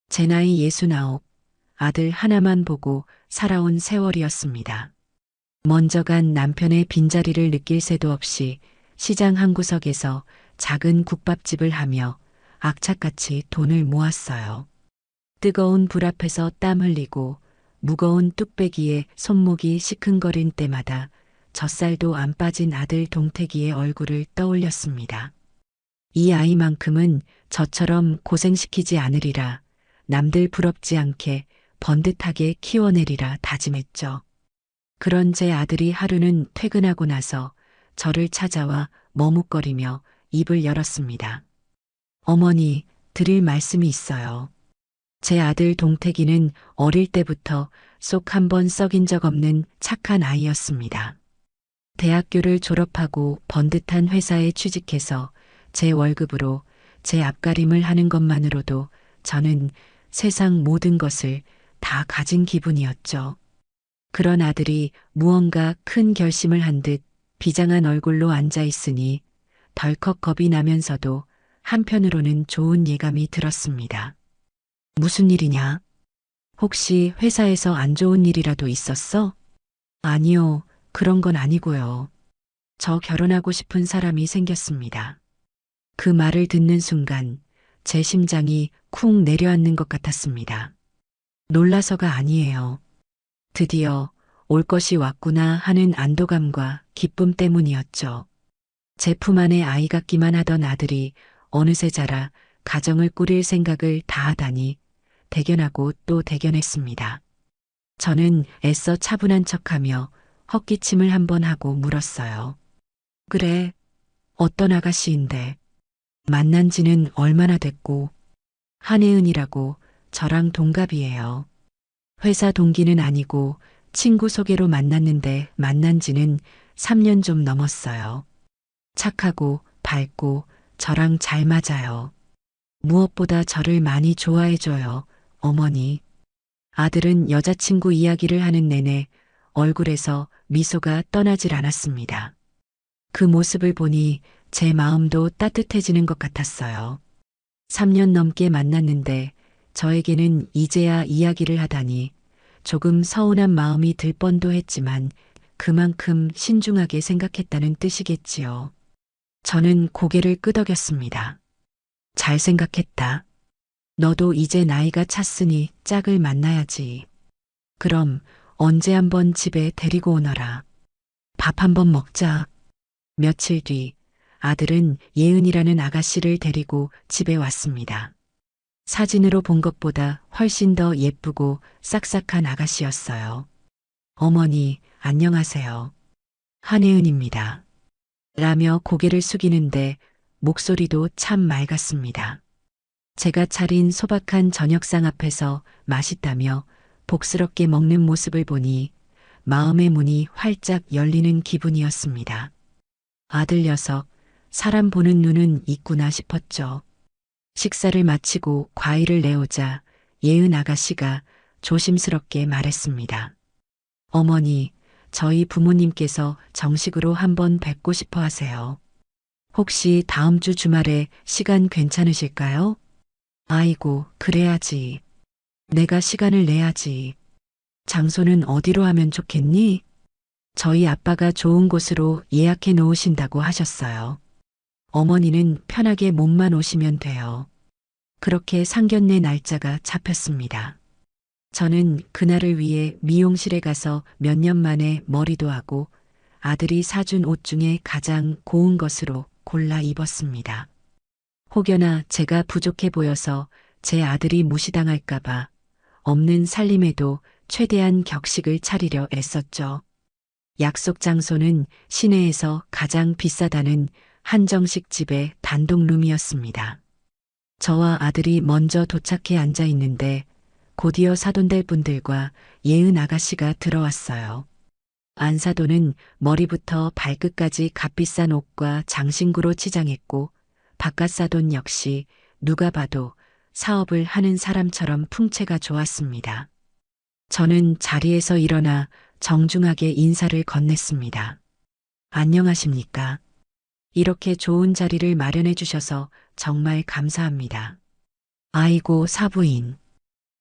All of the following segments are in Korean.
제 나이 69, 아들 하나만 보고 살아온 세월이었습니다. 먼저 간 남편의 빈자리를 느낄 새도 없이 시장 한 구석에서 작은 국밥집을 하며 악착같이 돈을 모았어요. 뜨거운 불 앞에서 땀 흘리고 무거운 뚝배기에 손목이 시큰거린 때마다 젖살도 안 빠진 아들 동택이의 얼굴을 떠올렸습니다. 이 아이만큼은 저처럼 고생시키지 않으리라, 남들 부럽지 않게 번듯하게 키워내리라 다짐했죠. 그런 제 아들이 하루는 퇴근하고 나서 저를 찾아와 머뭇거리며 입을 열었습니다. 어머니, 드릴 말씀이 있어요. 제 아들 동택이는 어릴 때부터 속 한 번 썩인 적 없는 착한 아이였습니다. 대학교를 졸업하고 번듯한 회사에 취직해서 제 월급으로 제 앞가림을 하는 것만으로도 저는 세상 모든 것을 다 가진 기분이었죠. 그런 아들이 무언가 큰 결심을 한 듯 비장한 얼굴로 앉아 있으니 덜컥 겁이 나면서도 한편으로는 좋은 예감이 들었습니다. 무슨 일이냐? 혹시 회사에서 안 좋은 일이라도 있었어? 아니요, 그런 건 아니고요. 저 결혼하고 싶은 사람이 생겼습니다. 그 말을 듣는 순간 제 심장이 쿵 내려앉는 것 같았습니다. 놀라서가 아니에요. 드디어 올 것이 왔구나 하는 안도감과 기쁨 때문이었죠. 제 품 안에 아이 같기만 하던 아들이 어느새 자라 가정을 꾸릴 생각을 다하다니 대견하고 또 대견했습니다. 저는 애써 차분한 척하며 헛기침을 한번 하고 물었어요. 그래, 어떤 아가씨인데? 만난 지는 얼마나 됐고? 한혜은이라고 저랑 동갑이에요. 회사 동기는 아니고 친구 소개로 만났는데 만난 지는 3년 좀 넘었어요. 착하고 밝고 저랑 잘 맞아요. 무엇보다 저를 많이 좋아해줘요, 어머니. 아들은 여자친구 이야기를 하는 내내 얼굴에서 미소가 떠나질 않았습니다. 그 모습을 보니 제 마음도 따뜻해지는 것 같았어요. 3년 넘게 만났는데 저에게는 이제야 이야기를 하다니 조금 서운한 마음이 들 뻔도 했지만 그만큼 신중하게 생각했다는 뜻이겠지요. 저는 고개를 끄덕였습니다. 잘 생각했다. 너도 이제 나이가 찼으니 짝을 만나야지. 그럼 언제 한번 집에 데리고 오너라. 밥 한번 먹자. 며칠 뒤 아들은 예은이라는 아가씨를 데리고 집에 왔습니다. 사진으로 본 것보다 훨씬 더 예쁘고 싹싹한 아가씨였어요. 어머니, 안녕하세요. 한혜은입니다. 라며 고개를 숙이는데 목소리도 참 맑았습니다. 제가 차린 소박한 저녁상 앞에서 맛있다며 복스럽게 먹는 모습을 보니 마음의 문이 활짝 열리는 기분이었습니다. 아들 녀석, 사람 보는 눈은 있구나 싶었죠. 식사를 마치고 과일을 내오자 예은 아가씨가 조심스럽게 말했습니다. 어머니, 저희 부모님께서 정식으로 한번 뵙고 싶어 하세요. 혹시 다음 주 주말에 시간 괜찮으실까요? 아이고, 그래야지. 내가 시간을 내야지. 장소는 어디로 하면 좋겠니? 저희 아빠가 좋은 곳으로 예약해 놓으신다고 하셨어요. 어머니는 편하게 몸만 오시면 돼요. 그렇게 상견례 날짜가 잡혔습니다. 저는 그날을 위해 미용실에 가서 몇 년 만에 머리도 하고 아들이 사준 옷 중에 가장 고운 것으로 골라 입었습니다. 혹여나 제가 부족해 보여서 제 아들이 무시당할까봐 없는 살림에도 최대한 격식을 차리려 애썼죠. 약속 장소는 시내에서 가장 비싸다는 한정식 집의 단독룸이었습니다. 저와 아들이 먼저 도착해 앉아 있는데 곧이어 사돈될 분들과 예은 아가씨가 들어왔어요. 안사돈은 머리부터 발끝까지 값비싼 옷과 장신구로 치장했고 바깥사돈 역시 누가 봐도 사업을 하는 사람처럼 풍채가 좋았습니다. 저는 자리에서 일어나 정중하게 인사를 건넸습니다. 안녕하십니까? 이렇게 좋은 자리를 마련해 주셔서 정말 감사합니다. 아이고 사부인,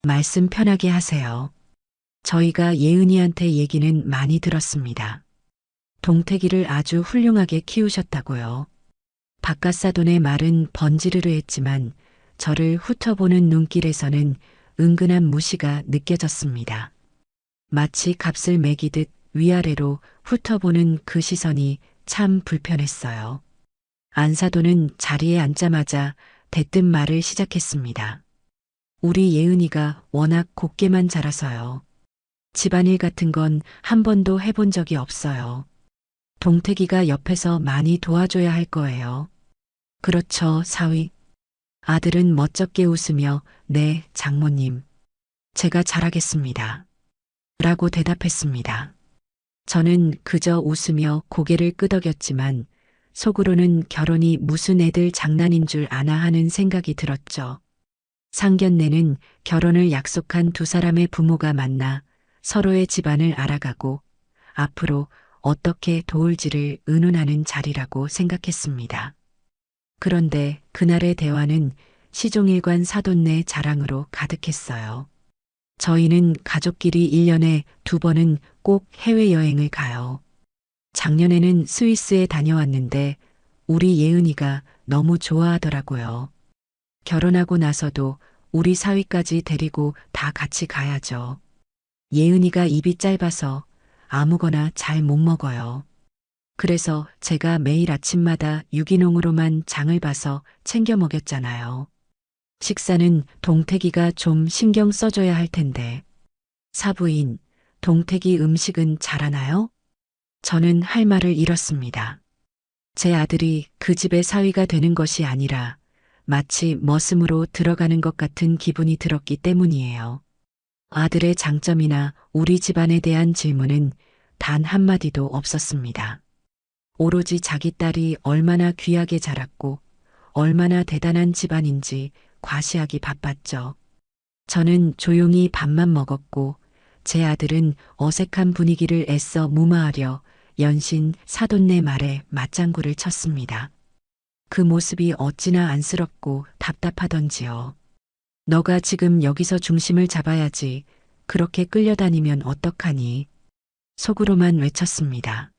말씀 편하게 하세요. 저희가 예은이한테 얘기는 많이 들었습니다. 동태기를 아주 훌륭하게 키우셨다고요. 바깥사돈의 말은 번지르르 했지만 저를 훑어보는 눈길에서는 은근한 무시가 느껴졌습니다. 마치 값을 매기듯 위아래로 훑어보는 그 시선이 참 불편했어요. 안사돈은 자리에 앉자마자 대뜸 말을 시작했습니다. 우리 예은이가 워낙 곱게만 자라서요. 집안일 같은 건 한 번도 해본 적이 없어요. 동태기가 옆에서 많이 도와줘야 할 거예요. 그렇죠, 사위. 아들은 멋쩍게 웃으며 네, 장모님. 제가 잘하겠습니다. 라고 대답했습니다. 저는 그저 웃으며 고개를 끄덕였지만 속으로는 결혼이 무슨 애들 장난인 줄 아나 하는 생각이 들었죠. 상견례는 결혼을 약속한 두 사람의 부모가 만나 서로의 집안을 알아가고 앞으로 어떻게 도울지를 의논하는 자리라고 생각했습니다. 그런데 그날의 대화는 시종일관 사돈네 자랑으로 가득했어요. 저희는 가족끼리 1년에 2번은 꼭 해외여행을 가요. 작년에는 스위스에 다녀왔는데 우리 예은이가 너무 좋아하더라고요. 결혼하고 나서도 우리 사위까지 데리고 다 같이 가야죠. 예은이가 입이 짧아서 아무거나 잘 못 먹어요. 그래서 제가 매일 아침마다 유기농으로만 장을 봐서 챙겨 먹였잖아요. 식사는 동태기가 좀 신경 써줘야 할 텐데. 사부인, 동태기 음식은 잘하나요? 저는 할 말을 잃었습니다. 제 아들이 그 집의 사위가 되는 것이 아니라 마치 머슴으로 들어가는 것 같은 기분이 들었기 때문이에요. 아들의 장점이나 우리 집안에 대한 질문은 단 한마디도 없었습니다. 오로지 자기 딸이 얼마나 귀하게 자랐고 얼마나 대단한 집안인지 과시하기 바빴죠. 저는 조용히 밥만 먹었고 제 아들은 어색한 분위기를 애써 무마하려 연신 사돈네 말에 맞장구를 쳤습니다. 그 모습이 어찌나 안쓰럽고 답답하던지요. 너가 지금 여기서 중심을 잡아야지. 그렇게 끌려다니면 어떡하니? 속으로만 외쳤습니다.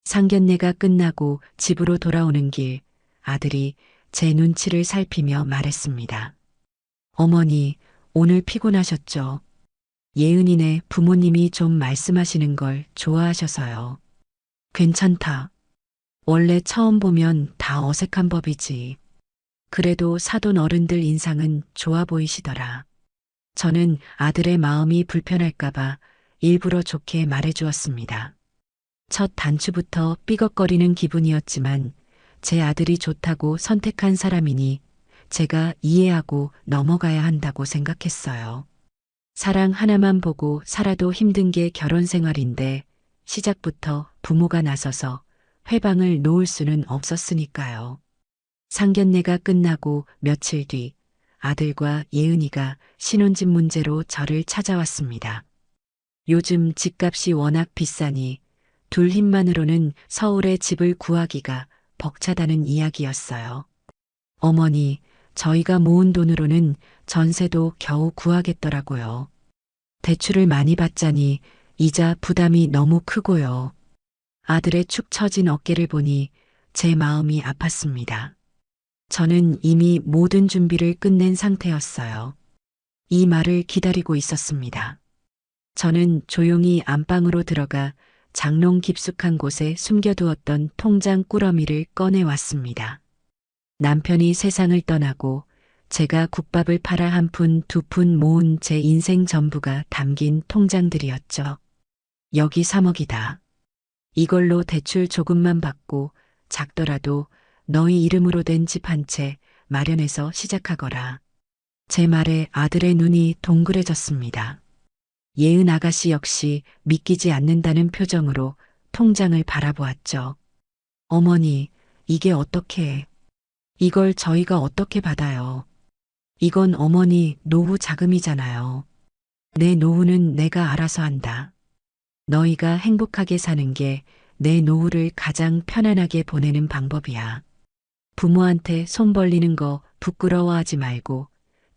상견례가 끝나고 집으로 돌아오는 길 아들이 제 눈치를 살피며 말했습니다. 어머니, 오늘 피곤하셨죠? 예은이네 부모님이 좀 말씀하시는 걸 좋아하셔서요. 괜찮다. 원래 처음 보면 다 어색한 법이지. 그래도 사돈 어른들 인상은 좋아 보이시더라. 저는 아들의 마음이 불편할까봐 일부러 좋게 말해주었습니다. 첫 단추부터 삐걱거리는 기분이었지만 제 아들이 좋다고 선택한 사람이니 제가 이해하고 넘어가야 한다고 생각했어요. 사랑 하나만 보고 살아도 힘든 게 결혼 생활인데 시작부터 부모가 나서서 회방을 놓을 수는 없었으니까요. 상견례가 끝나고 며칠 뒤 아들과 예은이가 신혼집 문제로 저를 찾아왔습니다. 요즘 집값이 워낙 비싸니 둘 힘만으로는 서울에 집을 구하기가 벅차다는 이야기였어요. 어머니, 저희가 모은 돈으로는 전세도 겨우 구하겠더라고요. 대출을 많이 받자니 이자 부담이 너무 크고요. 아들의 축 처진 어깨를 보니 제 마음이 아팠습니다. 저는 이미 모든 준비를 끝낸 상태였어요. 이 말을 기다리고 있었습니다. 저는 조용히 안방으로 들어가 장롱 깊숙한 곳에 숨겨두었던 통장 꾸러미를 꺼내왔습니다. 남편이 세상을 떠나고 제가 국밥을 팔아 한 푼, 두 푼 모은 제 인생 전부가 담긴 통장들이었죠. 여기 3억이다. 이걸로 대출 조금만 받고 작더라도 너희 이름으로 된 집 한 채 마련해서 시작하거라. 제 말에 아들의 눈이 동그래졌습니다. 예은 아가씨 역시 믿기지 않는다는 표정으로 통장을 바라보았죠. 어머니, 이게 어떻게, 이걸 저희가 어떻게 받아요? 이건 어머니 노후 자금이잖아요. 내 노후는 내가 알아서 한다. 너희가 행복하게 사는 게 내 노후를 가장 편안하게 보내는 방법이야. 부모한테 손 벌리는 거 부끄러워하지 말고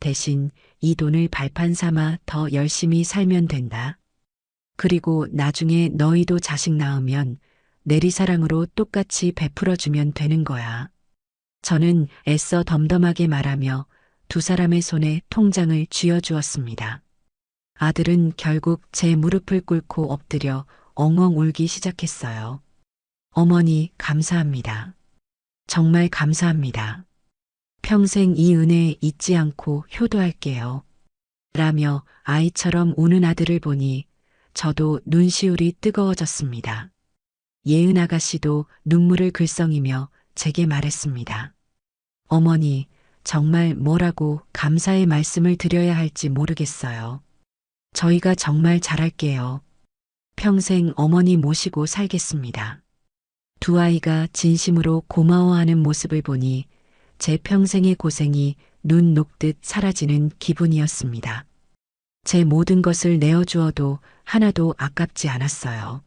대신 이 돈을 발판 삼아 더 열심히 살면 된다. 그리고 나중에 너희도 자식 낳으면 내리사랑으로 똑같이 베풀어주면 되는 거야. 저는 애써 덤덤하게 말하며 두 사람의 손에 통장을 쥐어주었습니다. 아들은 결국 제 무릎을 꿇고 엎드려 엉엉 울기 시작했어요. 어머니, 감사합니다. 정말 감사합니다. 평생 이 은혜 잊지 않고 효도할게요. 라며 아이처럼 우는 아들을 보니 저도 눈시울이 뜨거워졌습니다. 예은 아가씨도 눈물을 글썽이며 제게 말했습니다. 어머니, 정말 뭐라고 감사의 말씀을 드려야 할지 모르겠어요. 저희가 정말 잘할게요. 평생 어머니 모시고 살겠습니다. 두 아이가 진심으로 고마워하는 모습을 보니 제 평생의 고생이 눈 녹듯 사라지는 기분이었습니다. 제 모든 것을 내어주어도 하나도 아깝지 않았어요.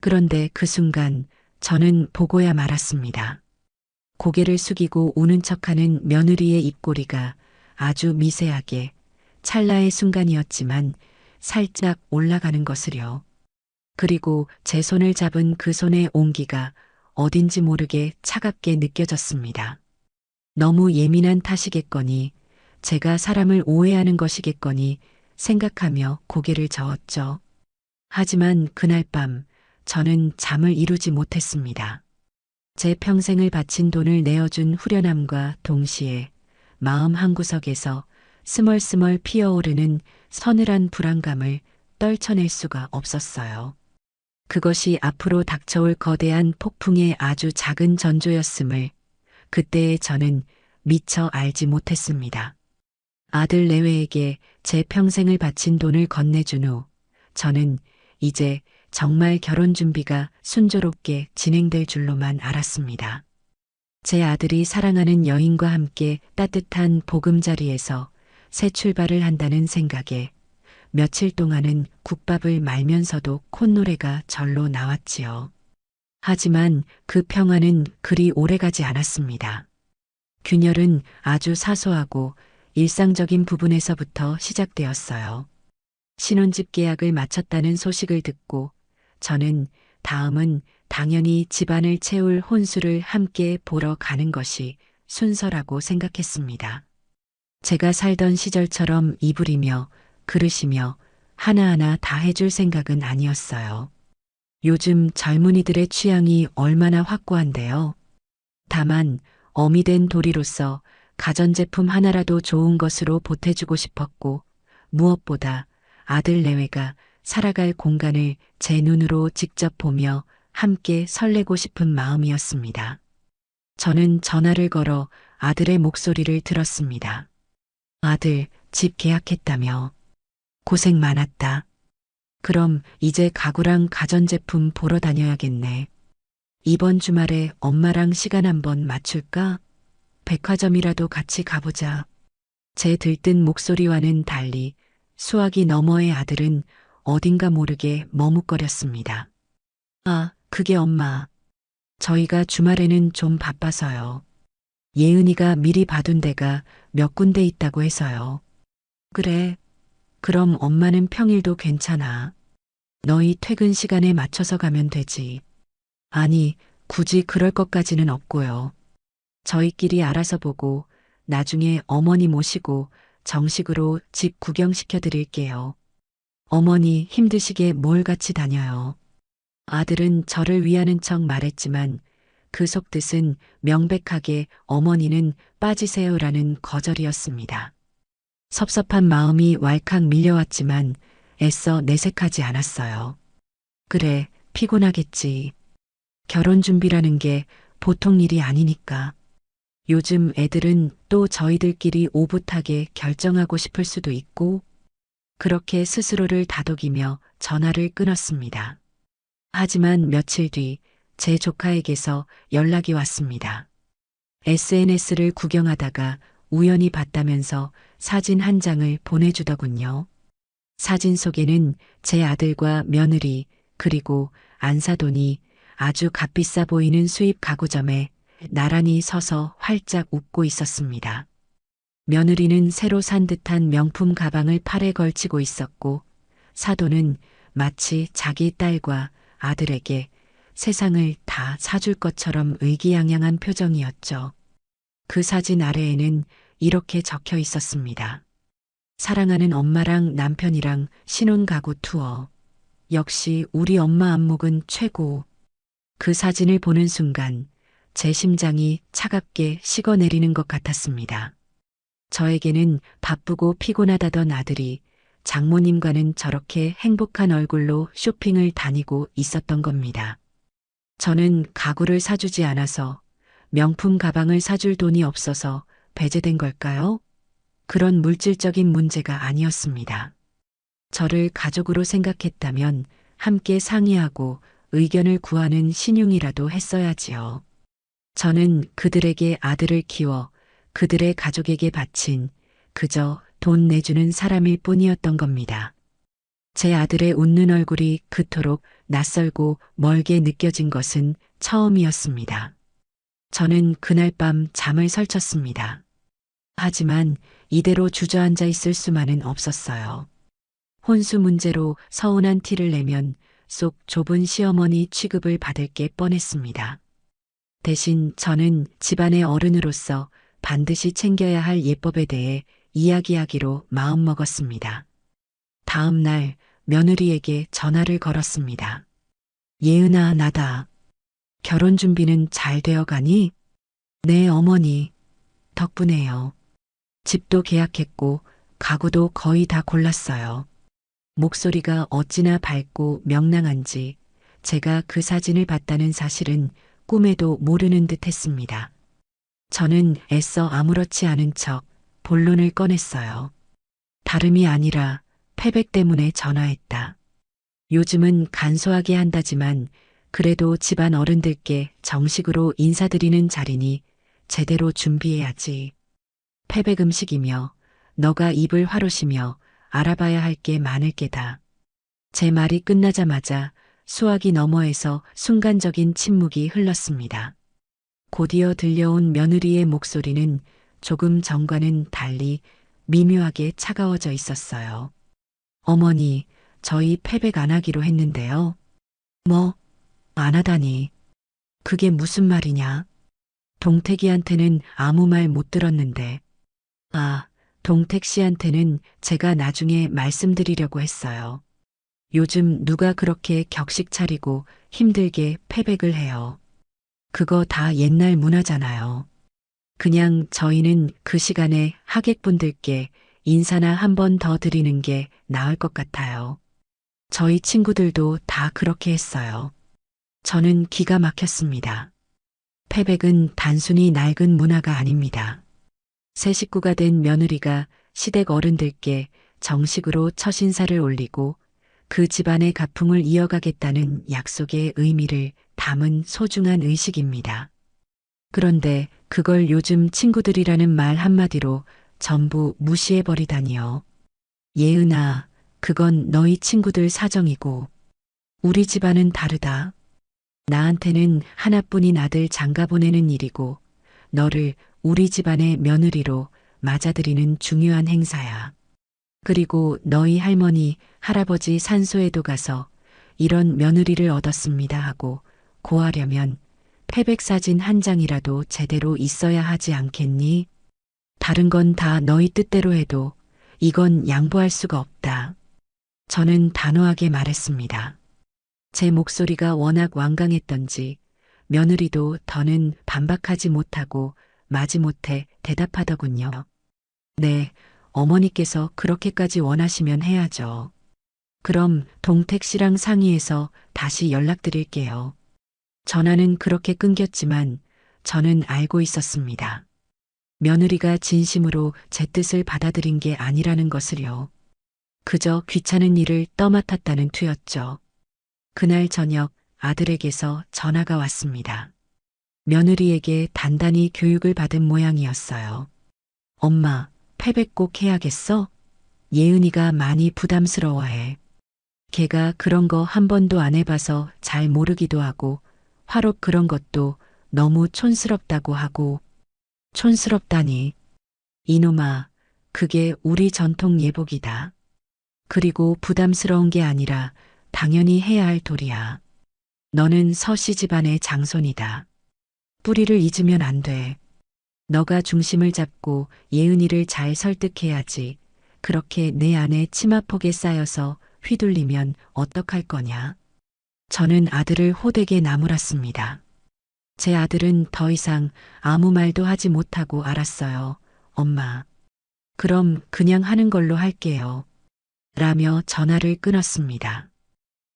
그런데 그 순간 저는 보고야 말았습니다. 고개를 숙이고 우는 척하는 며느리의 입꼬리가 아주 미세하게 찰나의 순간이었지만 살짝 올라가는 것을요. 그리고 제 손을 잡은 그 손의 온기가 어딘지 모르게 차갑게 느껴졌습니다. 너무 예민한 탓이겠거니, 제가 사람을 오해하는 것이겠거니 생각하며 고개를 저었죠. 하지만 그날 밤 저는 잠을 이루지 못했습니다. 제 평생을 바친 돈을 내어준 후련함과 동시에 마음 한구석에서 스멀스멀 피어오르는 서늘한 불안감을 떨쳐낼 수가 없었어요. 그것이 앞으로 닥쳐올 거대한 폭풍의 아주 작은 전조였음을 그때의 저는 미처 알지 못했습니다. 아들 내외에게 제 평생을 바친 돈을 건네준 후 저는 이제 정말 결혼 준비가 순조롭게 진행될 줄로만 알았습니다. 제 아들이 사랑하는 여인과 함께 따뜻한 보금자리에서 새 출발을 한다는 생각에 며칠 동안은 국밥을 말면서도 콧노래가 절로 나왔지요. 하지만 그 평화는 그리 오래가지 않았습니다. 균열은 아주 사소하고 일상적인 부분에서부터 시작되었어요. 신혼집 계약을 마쳤다는 소식을 듣고 저는 다음은 당연히 집안을 채울 혼수를 함께 보러 가는 것이 순서라고 생각했습니다. 제가 살던 시절처럼 이불이며 그릇이며 하나하나 다 해줄 생각은 아니었어요. 요즘 젊은이들의 취향이 얼마나 확고한데요. 다만 어미된 도리로서 가전제품 하나라도 좋은 것으로 보태주고 싶었고 무엇보다 아들 내외가 살아갈 공간을 제 눈으로 직접 보며 함께 설레고 싶은 마음이었습니다. 저는 전화를 걸어 아들의 목소리를 들었습니다. 아들, 집 계약했다며. 고생 많았다. 그럼 이제 가구랑 가전제품 보러 다녀야겠네. 이번 주말에 엄마랑 시간 한번 맞출까? 백화점이라도 같이 가보자. 제 들뜬 목소리와는 달리 수화기 너머의 아들은 어딘가 모르게 머뭇거렸습니다. 아, 그게 엄마. 저희가 주말에는 좀 바빠서요. 예은이가 미리 봐둔 데가 몇 군데 있다고 해서요. 그래. 그럼 엄마는 평일도 괜찮아. 너희 퇴근 시간에 맞춰서 가면 되지. 아니, 굳이 그럴 것까지는 없고요. 저희끼리 알아서 보고 나중에 어머니 모시고 정식으로 집 구경시켜 드릴게요. 어머니 힘드시게 뭘 같이 다녀요. 아들은 저를 위하는 척 말했지만 그 속뜻은 명백하게 어머니는 빠지세요라는 거절이었습니다. 섭섭한 마음이 왈칵 밀려왔지만 애써 내색하지 않았어요. 그래, 피곤하겠지. 결혼 준비라는 게 보통 일이 아니니까. 요즘 애들은 또 저희들끼리 오붓하게 결정하고 싶을 수도 있고, 그렇게 스스로를 다독이며 전화를 끊었습니다. 하지만 며칠 뒤 제 조카에게서 연락이 왔습니다. SNS를 구경하다가 우연히 봤다면서 사진 한 장을 보내주더군요. 사진 속에는 제 아들과 며느리 그리고 안사돈이 아주 값비싸 보이는 수입 가구점에 나란히 서서 활짝 웃고 있었습니다. 며느리는 새로 산 듯한 명품 가방을 팔에 걸치고 있었고, 사돈은 마치 자기 딸과 아들에게 세상을 다 사줄 것처럼 의기양양한 표정이었죠. 그 사진 아래에는 이렇게 적혀 있었습니다. 사랑하는 엄마랑 남편이랑 신혼가구 투어. 역시 우리 엄마 안목은 최고. 그 사진을 보는 순간 제 심장이 차갑게 식어내리는 것 같았습니다. 저에게는 바쁘고 피곤하다던 아들이 장모님과는 저렇게 행복한 얼굴로 쇼핑을 다니고 있었던 겁니다. 저는 가구를 사주지 않아서, 명품 가방을 사줄 돈이 없어서 배제된 걸까요? 그런 물질적인 문제가 아니었습니다. 저를 가족으로 생각했다면 함께 상의하고 의견을 구하는 신용이라도 했어야지요. 저는 그들에게 아들을 키워 그들의 가족에게 바친 그저 돈 내주는 사람일 뿐이었던 겁니다. 제 아들의 웃는 얼굴이 그토록 낯설고 멀게 느껴진 것은 처음이었습니다. 저는 그날 밤 잠을 설쳤습니다. 하지만 이대로 주저앉아 있을 수만은 없었어요. 혼수 문제로 서운한 티를 내면 속 좁은 시어머니 취급을 받을 게 뻔했습니다. 대신 저는 집안의 어른으로서 반드시 챙겨야 할 예법에 대해 이야기하기로 마음먹었습니다. 다음 날 며느리에게 전화를 걸었습니다. 예은아, 나다. 결혼 준비는 잘 되어 가니? 네, 어머니. 덕분에요. 집도 계약했고 가구도 거의 다 골랐어요. 목소리가 어찌나 밝고 명랑한지 제가 그 사진을 봤다는 사실은 꿈에도 모르는 듯 했습니다. 저는 애써 아무렇지 않은 척 본론을 꺼냈어요. 다름이 아니라 패백 때문에 전화했다. 요즘은 간소하게 한다지만 그래도 집안 어른들께 정식으로 인사드리는 자리니 제대로 준비해야지. 패백 음식이며 너가 입을 화로시며 알아봐야 할 게 많을 게다. 제 말이 끝나자마자 수화기 너머에서 순간적인 침묵이 흘렀습니다. 곧이어 들려온 며느리의 목소리는 조금 전과는 달리 미묘하게 차가워져 있었어요. 어머니, 저희 패백 안 하기로 했는데요. 뭐, 안 하다니. 그게 무슨 말이냐? 동택이한테는 아무 말 못 들었는데. 아, 동택 씨한테는 제가 나중에 말씀드리려고 했어요. 요즘 누가 그렇게 격식 차리고 힘들게 패백을 해요. 그거 다 옛날 문화잖아요. 그냥 저희는 그 시간에 하객분들께 인사나 한 번 더 드리는 게 나을 것 같아요. 저희 친구들도 다 그렇게 했어요. 저는 기가 막혔습니다. 패백은 단순히 낡은 문화가 아닙니다. 새 식구가 된 며느리가 시댁 어른들께 정식으로 첫 인사를 올리고 그 집안의 가풍을 이어가겠다는 약속의 의미를 담은 소중한 의식입니다. 그런데 그걸 요즘 친구들이라는 말 한마디로 전부 무시해버리다니요. 예은아, 그건 너희 친구들 사정이고 우리 집안은 다르다. 나한테는 하나뿐인 아들 장가 보내는 일이고 너를 우리 집안의 며느리로 맞아들이는 중요한 행사야. 그리고 너희 할머니, 할아버지 산소에도 가서 이런 며느리를 얻었습니다 하고 고하려면 패백 사진 한 장이라도 제대로 있어야 하지 않겠니? 다른 건 다 너희 뜻대로 해도 이건 양보할 수가 없다. 저는 단호하게 말했습니다. 제 목소리가 워낙 완강했던지 며느리도 더는 반박하지 못하고 마지못해 대답하더군요. 네, 어머니께서 그렇게까지 원하시면 해야죠. 그럼 동택 씨랑 상의해서 다시 연락드릴게요. 전화는 그렇게 끊겼지만 저는 알고 있었습니다. 며느리가 진심으로 제 뜻을 받아들인 게 아니라는 것을요. 그저 귀찮은 일을 떠맡았다는 투였죠. 그날 저녁 아들에게서 전화가 왔습니다. 며느리에게 단단히 교육을 받은 모양이었어요. 엄마, 패백 꼭 해야겠어? 예은이가 많이 부담스러워해. 걔가 그런 거 한 번도 안 해봐서 잘 모르기도 하고 화록 그런 것도 너무 촌스럽다고 하고. 촌스럽다니. 이놈아, 그게 우리 전통 예복이다. 그리고 부담스러운 게 아니라 당연히 해야 할 도리야. 너는 서씨 집안의 장손이다. 뿌리를 잊으면 안 돼. 너가 중심을 잡고 예은이를 잘 설득해야지. 그렇게 내 안에 치마폭에 쌓여서 휘둘리면 어떡할 거냐. 저는 아들을 호되게 나무랐습니다. 제 아들은 더 이상 아무 말도 하지 못하고 알았어요. 엄마. 그럼 그냥 하는 걸로 할게요. 라며 전화를 끊었습니다.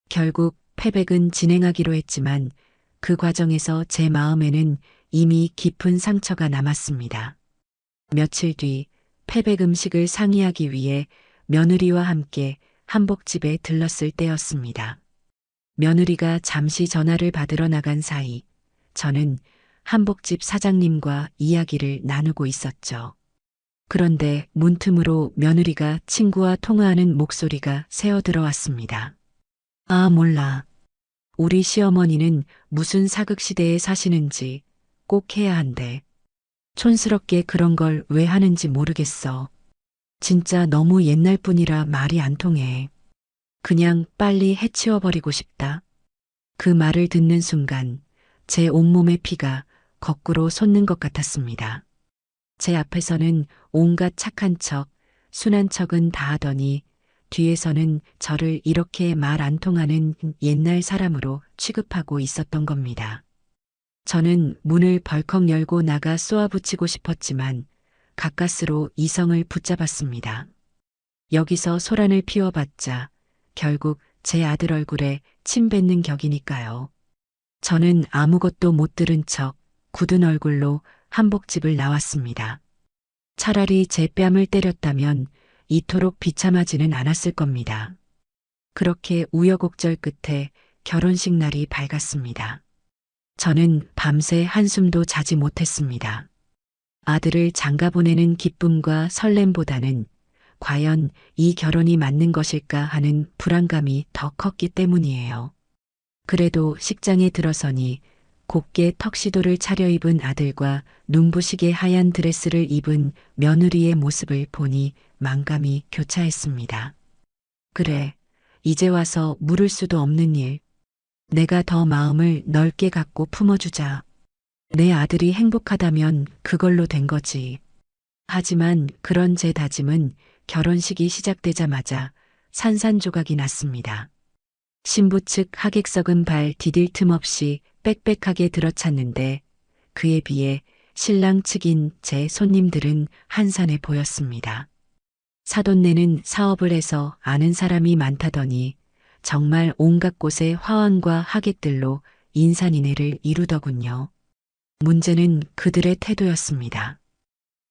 결국 패백은 진행하기로 했지만 그 과정에서 제 마음에는 이미 깊은 상처가 남았습니다. 며칠 뒤 패백 음식을 상의하기 위해 며느리와 함께 한복집에 들렀을 때였습니다. 며느리가 잠시 전화를 받으러 나간 사이 저는 한복집 사장님과 이야기를 나누고 있었죠. 그런데 문틈으로 며느리가 친구와 통화하는 목소리가 새어 들어왔습니다. 아, 몰라. 우리 시어머니는 무슨 사극시대에 사시는지 꼭 해야 한대. 촌스럽게 그런 걸 왜 하는지 모르겠어. 진짜 너무 옛날 뿐이라 말이 안 통해. 그냥 빨리 해치워버리고 싶다. 그 말을 듣는 순간 제 온몸의 피가 거꾸로 솟는 것 같았습니다. 제 앞에서는 온갖 착한 척, 순한 척은 다 하더니 뒤에서는 저를 이렇게 말 안 통하는 옛날 사람으로 취급하고 있었던 겁니다. 저는 문을 벌컥 열고 나가 쏘아붙이고 싶었지만 가까스로 이성을 붙잡았습니다. 여기서 소란을 피워봤자 결국 제 아들 얼굴에 침 뱉는 격이니까요. 저는 아무것도 못 들은 척 굳은 얼굴로 한복집을 나왔습니다. 차라리 제 뺨을 때렸다면 이토록 비참하지는 않았을 겁니다. 그렇게 우여곡절 끝에 결혼식 날이 밝았습니다. 저는 밤새 한숨도 자지 못했습니다. 아들을 장가 보내는 기쁨과 설렘보다는 과연 이 결혼이 맞는 것일까 하는 불안감이 더 컸기 때문이에요. 그래도 식장에 들어서니 곱게 턱시도를 차려입은 아들과 눈부시게 하얀 드레스를 입은 며느리의 모습을 보니 만감이 교차했습니다. 그래, 이제 와서 물을 수도 없는 일. 내가 더 마음을 넓게 갖고 품어주자. 내 아들이 행복하다면 그걸로 된 거지. 하지만 그런 제 다짐은 결혼식이 시작되자마자 산산조각이 났습니다. 신부 측 하객석은 발 디딜 틈 없이 빽빽하게 들어찼는데 그에 비해 신랑 측인 제 손님들은 한산해 보였습니다. 사돈네는 사업을 해서 아는 사람이 많다더니 정말 온갖 곳에 화환과 하객들로 인산인해를 이루더군요. 문제는 그들의 태도였습니다.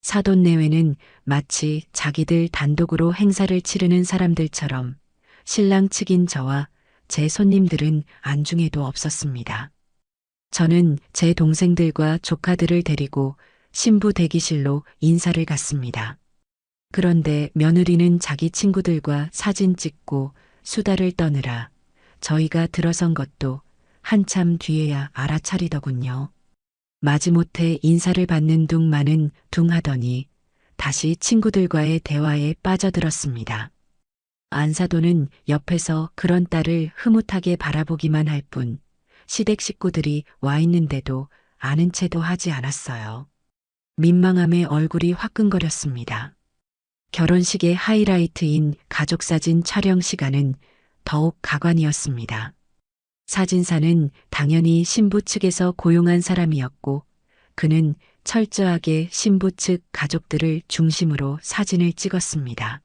사돈내외는 마치 자기들 단독으로 행사를 치르는 사람들처럼 신랑 측인 저와 제 손님들은 안중에도 없었습니다. 저는 제 동생들과 조카들을 데리고 신부 대기실로 인사를 갔습니다. 그런데 며느리는 자기 친구들과 사진 찍고 수다를 떠느라 저희가 들어선 것도 한참 뒤에야 알아차리더군요. 마지못해 인사를 받는 둥마는 둥하더니 다시 친구들과의 대화에 빠져들었습니다. 안사도는 옆에서 그런 딸을 흐뭇하게 바라보기만 할 뿐 시댁 식구들이 와 있는데도 아는 체도 하지 않았어요. 민망함에 얼굴이 화끈거렸습니다. 결혼식의 하이라이트인 가족사진 촬영 시간은 더욱 가관이었습니다. 사진사는 당연히 신부 측에서 고용한 사람이었고 그는 철저하게 신부 측 가족들을 중심으로 사진을 찍었습니다.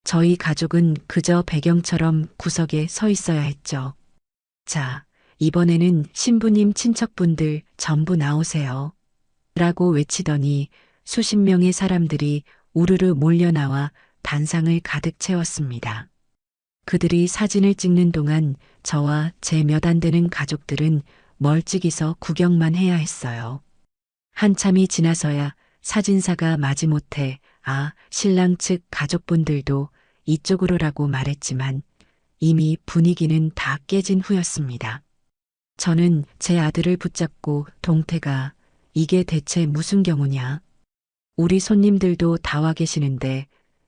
저희 가족은 그저 배경처럼 구석에 서 있어야 했죠. 자, 이번에는 신부님 친척분들 전부 나오세요. 라고 외치더니 수십 명의 사람들이 우르르 몰려나와 단상을 가득 채웠습니다. 그들이 사진을 찍는 동안 저와 제 몇 안 되는 가족들은 멀찍이서 구경만 해야 했어요. 한참이 지나서야 사진사가 마지못해 신랑 측 가족분들도 이쪽으로라고 말했지만 이미 분위기는 다 깨진 후였습니다. 저는 제 아들을 붙잡고 동태가 이게 대체 무슨 경우냐? 우리 손님들도 다 와 계시는데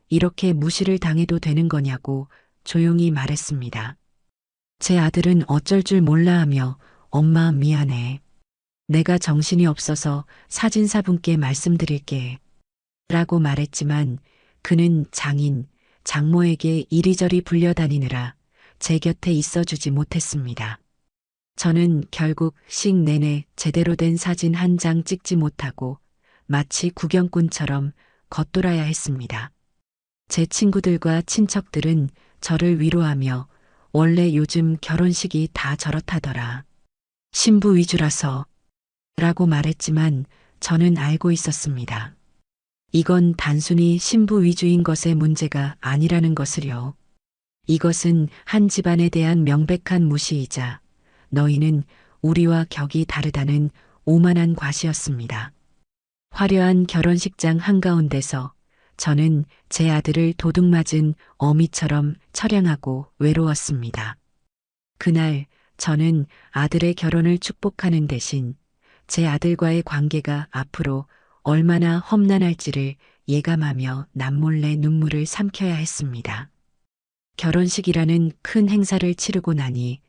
이렇게 무시를 당해도 되는 거냐고 조용히 말했습니다. 제 아들은 어쩔 줄 몰라 하며 엄마 미안해. 내가 정신이 없어서 사진사분께 말씀드릴게. 라고 말했지만 그는 장인, 장모에게 이리저리 불려다니느라 제 곁에 있어주지 못했습니다. 저는 결국 식 내내 제대로 된 사진 한 장 찍지 못하고 마치 구경꾼처럼 겉돌아야 했습니다. 제 친구들과 친척들은 저를 위로하며 원래 요즘 결혼식이 다 저렇다더라. 신부 위주라서 라고 말했지만 저는 알고 있었습니다. 이건 단순히 신부 위주인 것의 문제가 아니라는 것을요. 이것은 한 집안에 대한 명백한 무시이자 너희는 우리와 격이 다르다는 오만한 과시였습니다. 화려한 결혼식장 한가운데서 저는 제 아들을 도둑맞은 어미처럼 처량하고 외로웠습니다. 그날 저는 아들의 결혼을 축복하는 대신 제 아들과의 관계가 앞으로 얼마나 험난할지를 예감하며 남몰래 눈물을 삼켜야 했습니다. 결혼식이라는 큰 행사를 치르고 나니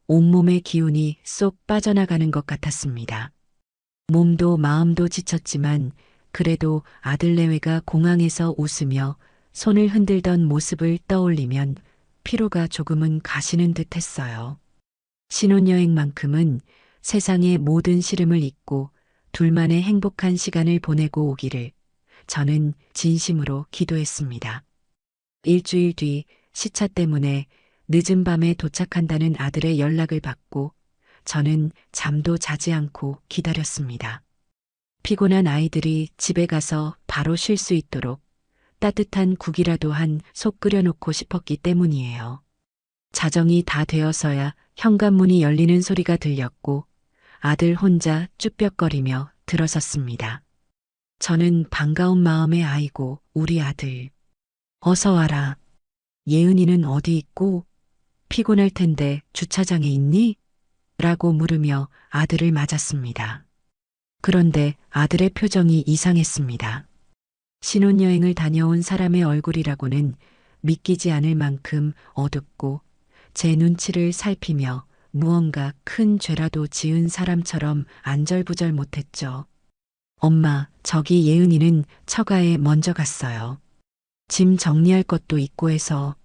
온몸의 기운이 쏙 빠져나가는 것 같았습니다. 몸도 마음도 지쳤지만 그래도 아들 내외가 공항에서 웃으며 손을 흔들던 모습을 떠올리면 피로가 조금은 가시는 듯 했어요. 신혼여행만큼은 세상의 모든 시름을 잊고 둘만의 행복한 시간을 보내고 오기를 저는 진심으로 기도했습니다. 일주일 뒤 시차 때문에 늦은 밤에 도착한다는 아들의 연락을 받고 저는 잠도 자지 않고 기다렸습니다. 피곤한 아이들이 집에 가서 바로 쉴 수 있도록 따뜻한 국이라도 한 속 끓여놓고 싶었기 때문이에요. 자정이 다 되어서야 현관문이 열리는 소리가 들렸고 아들 혼자 쭈뼛거리며 들어섰습니다. 저는 반가운 마음에 아이고 우리 아들. 어서 와라. 예은이는 어디 있고 피곤할 텐데 주차장에 있니? 라고 물으며 아들을 맞았습니다. 그런데 아들의 표정이 이상했습니다. 신혼여행을 다녀온 사람의 얼굴이라고는 믿기지 않을 만큼 어둡고 제 눈치를 살피며 무언가 큰 죄라도 지은 사람처럼 안절부절 못했죠. 엄마, 저기 예은이는 처가에 먼저 갔어요. 짐 정리할 것도 있고 해서.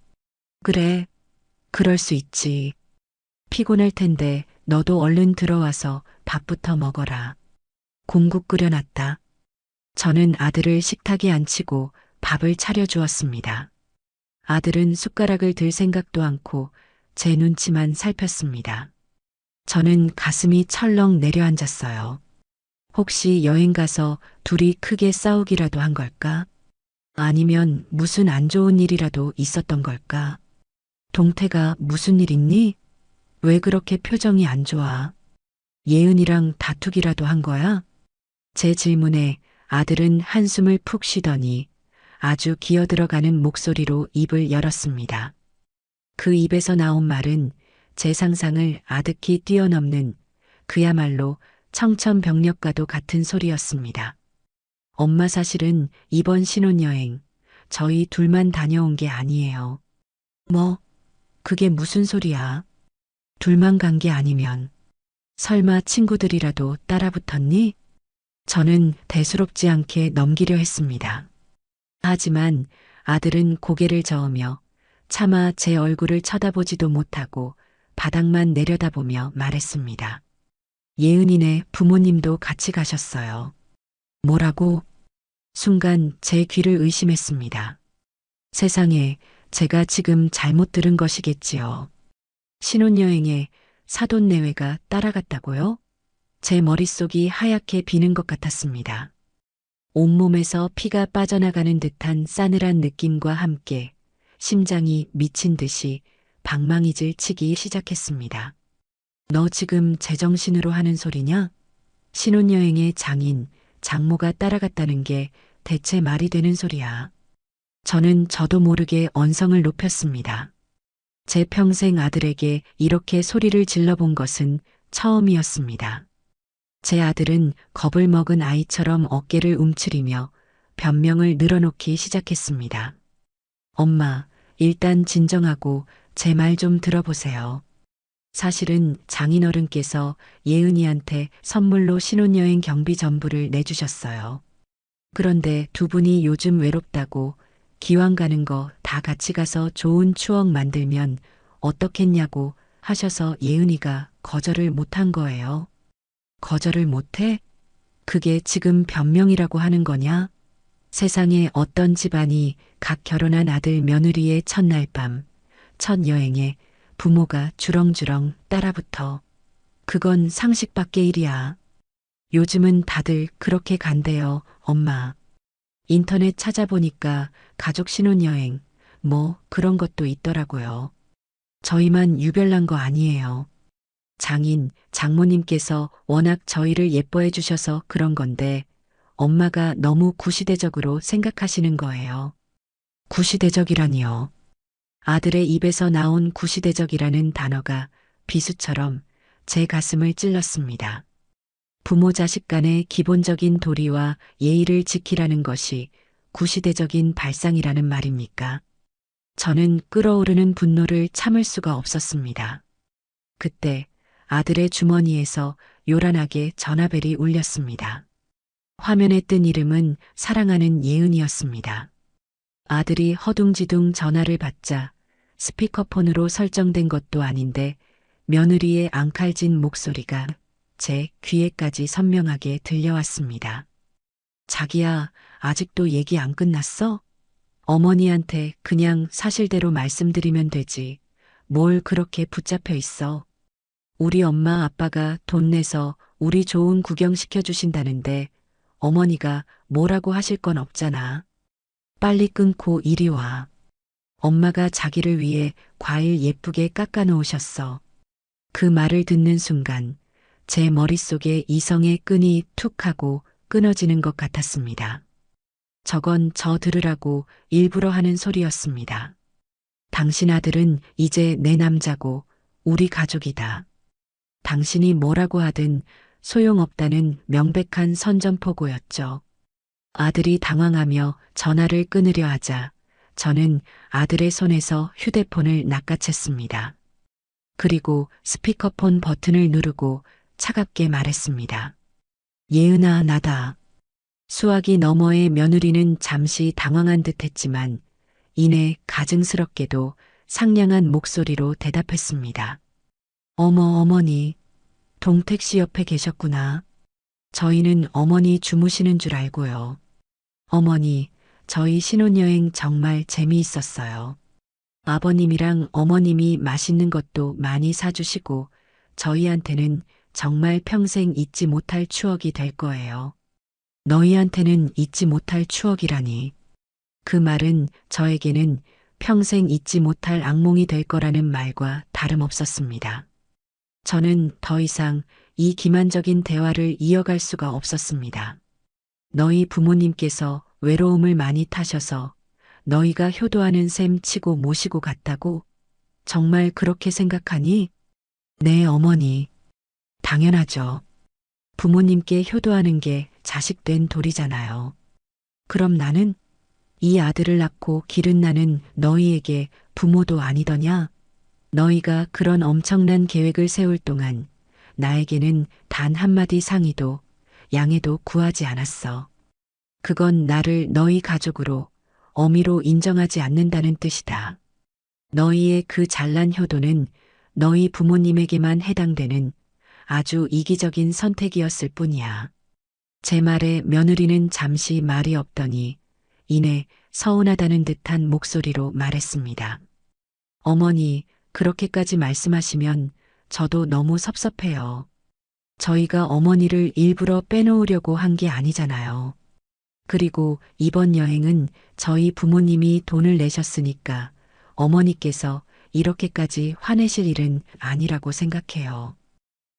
그래, 그럴 수 있지. 피곤할 텐데 너도 얼른 들어와서 밥부터 먹어라. 공국 끓여놨다. 저는 아들을 식탁에 앉히고 밥을 차려주었습니다. 아들은 숟가락을 들 생각도 않고 제 눈치만 살폈습니다. 저는 가슴이 철렁 내려앉았어요. 혹시 여행 가서 둘이 크게 싸우기라도 한 걸까? 아니면 무슨 안 좋은 일이라도 있었던 걸까? 동태가 무슨 일 있니? 왜 그렇게 표정이 안 좋아? 예은이랑 다투기라도 한 거야? 제 질문에 아들은 한숨을 푹 쉬더니 아주 기어들어가는 목소리로 입을 열었습니다. 그 입에서 나온 말은 제 상상을 아득히 뛰어넘는 그야말로 청천벽력과도 같은 소리였습니다. 엄마 사실은 이번 신혼여행 저희 둘만 다녀온 게 아니에요. 뭐? 그게 무슨 소리야? 둘만 간 게 아니면 설마 친구들이라도 따라붙었니? 저는 대수롭지 않게 넘기려 했습니다. 하지만 아들은 고개를 저으며 차마 제 얼굴을 쳐다보지도 못하고 바닥만 내려다보며 말했습니다. 예은이네 부모님도 같이 가셨어요. 뭐라고? 순간 제 귀를 의심했습니다. 세상에, 제가 지금 잘못 들은 것이겠지요. 신혼여행에 사돈내외가 따라갔다고요? 제 머릿속이 하얗게 비는 것 같았습니다. 온몸에서 피가 빠져나가는 듯한 싸늘한 느낌과 함께 심장이 미친 듯이 방망이질 치기 시작했습니다. 너 지금 제정신으로 하는 소리냐? 신혼여행에 장인, 장모가 따라갔다는 게 대체 말이 되는 소리야. 저는 저도 모르게 언성을 높였습니다. 제 평생 아들에게 이렇게 소리를 질러본 것은 처음이었습니다. 제 아들은 겁을 먹은 아이처럼 어깨를 움츠리며 변명을 늘어놓기 시작했습니다. 엄마, 일단 진정하고 제 말 좀 들어보세요. 사실은 장인어른께서 예은이한테 선물로 신혼여행 경비 전부를 내주셨어요. 그런데 두 분이 요즘 외롭다고 기왕 가는 거 다 같이 가서 좋은 추억 만들면 어떻겠냐고 하셔서 예은이가 거절을 못한 거예요. 거절을 못해? 그게 지금 변명이라고 하는 거냐? 세상에 어떤 집안이 각 결혼한 아들 며느리의 첫날 밤, 첫 여행에 부모가 주렁주렁 따라붙어. 그건 상식 밖의 일이야. 요즘은 다들 그렇게 간대요, 엄마. 인터넷 찾아보니까 가족 신혼여행, 뭐 그런 것도 있더라고요. 저희만 유별난 거 아니에요. 장모님께서 워낙 저희를 예뻐해 주셔서 그런 건데 엄마가 너무 구시대적으로 생각하시는 거예요. 구시대적이라니요. 아들의 입에서 나온 구시대적이라는 단어가 비수처럼 제 가슴을 찔렀습니다. 부모 자식 간의 기본적인 도리와 예의를 지키라는 것이 구시대적인 발상이라는 말입니까? 저는 끓어오르는 분노를 참을 수가 없었습니다. 그때 아들의 주머니에서 요란하게 전화벨이 울렸습니다. 화면에 뜬 이름은 사랑하는 예은이었습니다. 아들이 허둥지둥 전화를 받자 스피커폰으로 설정된 것도 아닌데 며느리의 앙칼진 목소리가 제 귀에까지 선명하게 들려왔습니다. 자기야, 아직도 얘기 안 끝났어? 어머니한테 그냥 사실대로 말씀드리면 되지. 뭘 그렇게 붙잡혀 있어. 우리 엄마 아빠가 돈 내서 우리 좋은 구경 시켜주신다는데 어머니가 뭐라고 하실 건 없잖아. 빨리 끊고 이리 와. 엄마가 자기를 위해 과일 예쁘게 깎아 놓으셨어. 그 말을 듣는 순간 제 머릿속에 이성의 끈이 툭 하고 끊어지는 것 같았습니다. 저건 저 들으라고 일부러 하는 소리였습니다. 당신 아들은 이제 내 남자고 우리 가족이다. 당신이 뭐라고 하든 소용없다는 명백한 선전포고였죠. 아들이 당황하며 전화를 끊으려 하자 저는 아들의 손에서 휴대폰을 낚아챘습니다. 그리고 스피커폰 버튼을 누르고 차갑게 말했습니다. 예은아, 나다. 수화기 너머의 며느리는 잠시 당황한 듯 했지만 이내 가증스럽게도 상냥한 목소리로 대답했습니다. 어머, 어머니. 동택 씨 옆에 계셨구나. 저희는 어머니 주무시는 줄 알고요. 어머니, 저희 신혼여행 정말 재미있었어요. 아버님이랑 어머님이 맛있는 것도 많이 사주시고 저희한테는 정말 평생 잊지 못할 추억이 될 거예요. 너희한테는 잊지 못할 추억이라니. 그 말은 저에게는 평생 잊지 못할 악몽이 될 거라는 말과 다름없었습니다. 저는 더 이상 이 기만적인 대화를 이어갈 수가 없었습니다. 너희 부모님께서 외로움을 많이 타셔서 너희가 효도하는 셈 치고 모시고 갔다고? 정말 그렇게 생각하니? 네, 어머니. 당연하죠. 부모님께 효도하는 게 자식된 도리잖아요. 그럼 나는? 이 아들을 낳고 기른 나는 너희에게 부모도 아니더냐? 너희가 그런 엄청난 계획을 세울 동안 나에게는 단 한마디 상의도 양해도 구하지 않았어. 그건 나를 너희 가족으로 어미로 인정하지 않는다는 뜻이다. 너희의 그 잘난 효도는 너희 부모님에게만 해당되는 아주 이기적인 선택이었을 뿐이야. 제 말에 며느리는 잠시 말이 없더니 이내 서운하다는 듯한 목소리로 말했습니다. 어머니, 그렇게까지 말씀하시면 저도 너무 섭섭해요. 저희가 어머니를 일부러 빼놓으려고 한 게 아니잖아요. 그리고 이번 여행은 저희 부모님이 돈을 내셨으니까 어머니께서 이렇게까지 화내실 일은 아니라고 생각해요.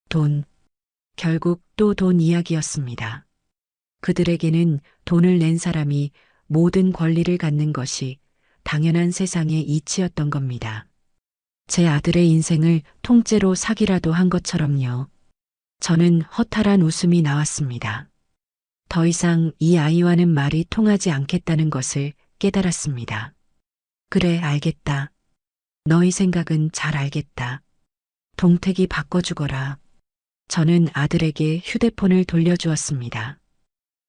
돈. 결국 또 돈 이야기였습니다. 그들에게는 돈을 낸 사람이 모든 권리를 갖는 것이 당연한 세상의 이치였던 겁니다. 제 아들의 인생을 통째로 사기라도 한 것처럼요. 저는 허탈한 웃음이 나왔습니다. 더 이상 이 아이와는 말이 통하지 않겠다는 것을 깨달았습니다. 그래, 알겠다. 너희 생각은 잘 알겠다. 동택이 바꿔주거라. 저는 아들에게 휴대폰을 돌려주었습니다.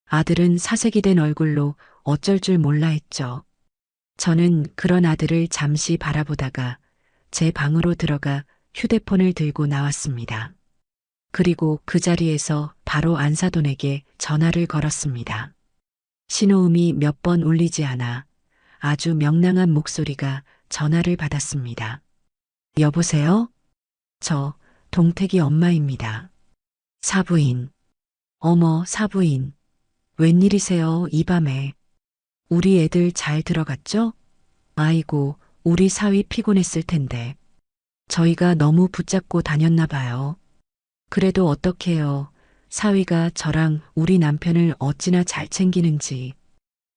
아들은 사색이 된 얼굴로 어쩔 줄 몰라 했죠. 저는 그런 아들을 잠시 바라보다가 제 방으로 들어가 휴대폰을 들고 나왔습니다. 그리고 그 자리에서 바로 안사돈에게 전화를 걸었습니다. 신호음이 몇 번 울리지 않아 아주 명랑한 목소리가 전화를 받았습니다. 여보세요? 저 동택이 엄마입니다. 사부인. 어머, 사부인. 웬일이세요, 이 밤에. 우리 애들 잘 들어갔죠? 아이고, 우리 사위 피곤했을 텐데. 저희가 너무 붙잡고 다녔나 봐요. 그래도 어떡해요. 사위가 저랑 우리 남편을 어찌나 잘 챙기는지.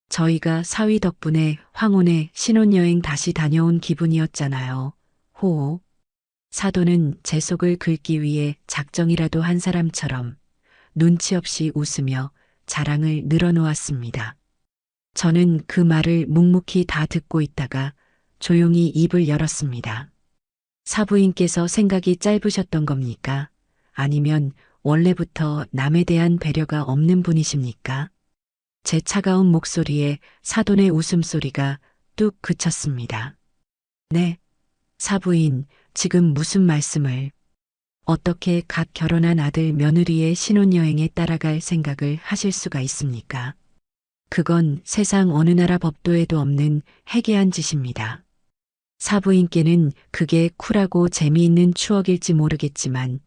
저희가 사위 덕분에 황혼에 신혼여행 다시 다녀온 기분이었잖아요. 호호. 사돈은 제 속을 긁기 위해 작정이라도 한 사람처럼 눈치 없이 웃으며 자랑을 늘어놓았습니다. 저는 그 말을 묵묵히 다 듣고 있다가 조용히 입을 열었습니다. 사부인께서 생각이 짧으셨던 겁니까? 아니면 원래부터 남에 대한 배려가 없는 분이십니까? 제 차가운 목소리에 사돈의 웃음소리가 뚝 그쳤습니다. 네, 사부인, 지금 무슨 말씀을? 어떻게 갓 결혼한 아들 며느리의 신혼여행에 따라갈 생각을 하실 수가 있습니까? 그건 세상 어느 나라 법도에도 없는 해괴한 짓입니다. 사부인께는 그게 쿨하고 재미있는 추억일지 모르겠지만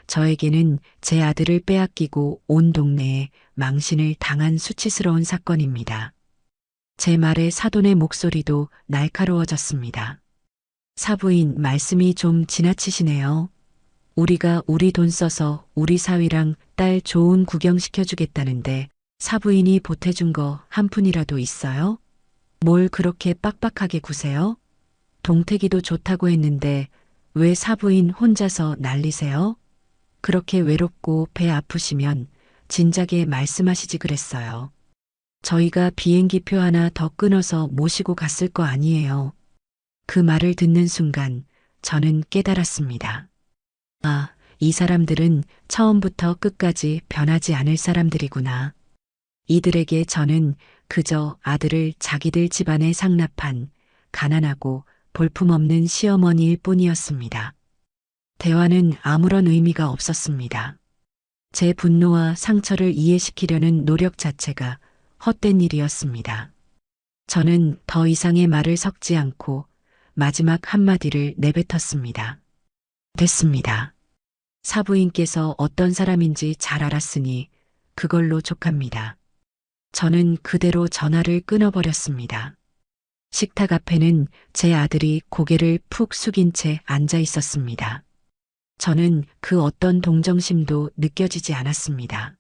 저에게는 제 아들을 빼앗기고 온 동네에 망신을 당한 수치스러운 사건입니다. 제 말에 사돈의 목소리도 날카로워졌습니다. 사부인, 말씀이 좀 지나치시네요. 우리가 우리 돈 써서 우리 사위랑 딸 좋은 구경 시켜주겠다는데 사부인이 보태준 거 한 푼이라도 있어요? 뭘 그렇게 빡빡하게 구세요? 동택이도 좋다고 했는데 왜 사부인 혼자서 난리세요? 그렇게 외롭고 배 아프시면 진작에 말씀하시지 그랬어요. 저희가 비행기표 하나 더 끊어서 모시고 갔을 거 아니에요. 그 말을 듣는 순간 저는 깨달았습니다. 아, 이 사람들은 처음부터 끝까지 변하지 않을 사람들이구나. 이들에게 저는 그저 아들을 자기들 집안에 상납한 가난하고 볼품없는 시어머니일 뿐이었습니다. 대화는 아무런 의미가 없었습니다. 제 분노와 상처를 이해시키려는 노력 자체가 헛된 일이었습니다. 저는 더 이상의 말을 섞지 않고 마지막 한마디를 내뱉었습니다. 됐습니다. 사부인께서 어떤 사람인지 잘 알았으니 그걸로 족합니다. 저는 그대로 전화를 끊어버렸습니다. 식탁 앞에는 제 아들이 고개를 푹 숙인 채 앉아 있었습니다. 저는 그 어떤 동정심도 느껴지지 않았습니다.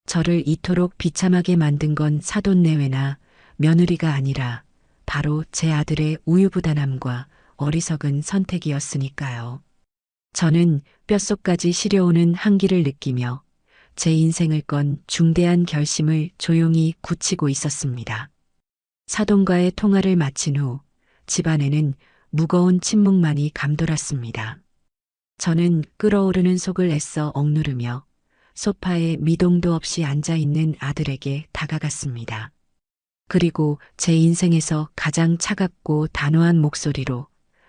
저를 이토록 비참하게 만든 건 사돈 내외나 며느리가 아니라 바로 제 아들의 우유부단함과 어리석은 선택이었으니까요. 저는 뼛속까지 시려오는 한기를 느끼며 제 인생을 건 중대한 결심을 조용히 굳히고 있었습니다. 사돈과의 통화를 마친 후 집안에는 무거운 침묵만이 감돌았습니다. 저는 끓어오르는 속을 애써 억누르며 소파에 미동도 없이 앉아있는 아들에게 다가갔습니다. 그리고 제 인생에서 가장 차갑고 단호한 목소리로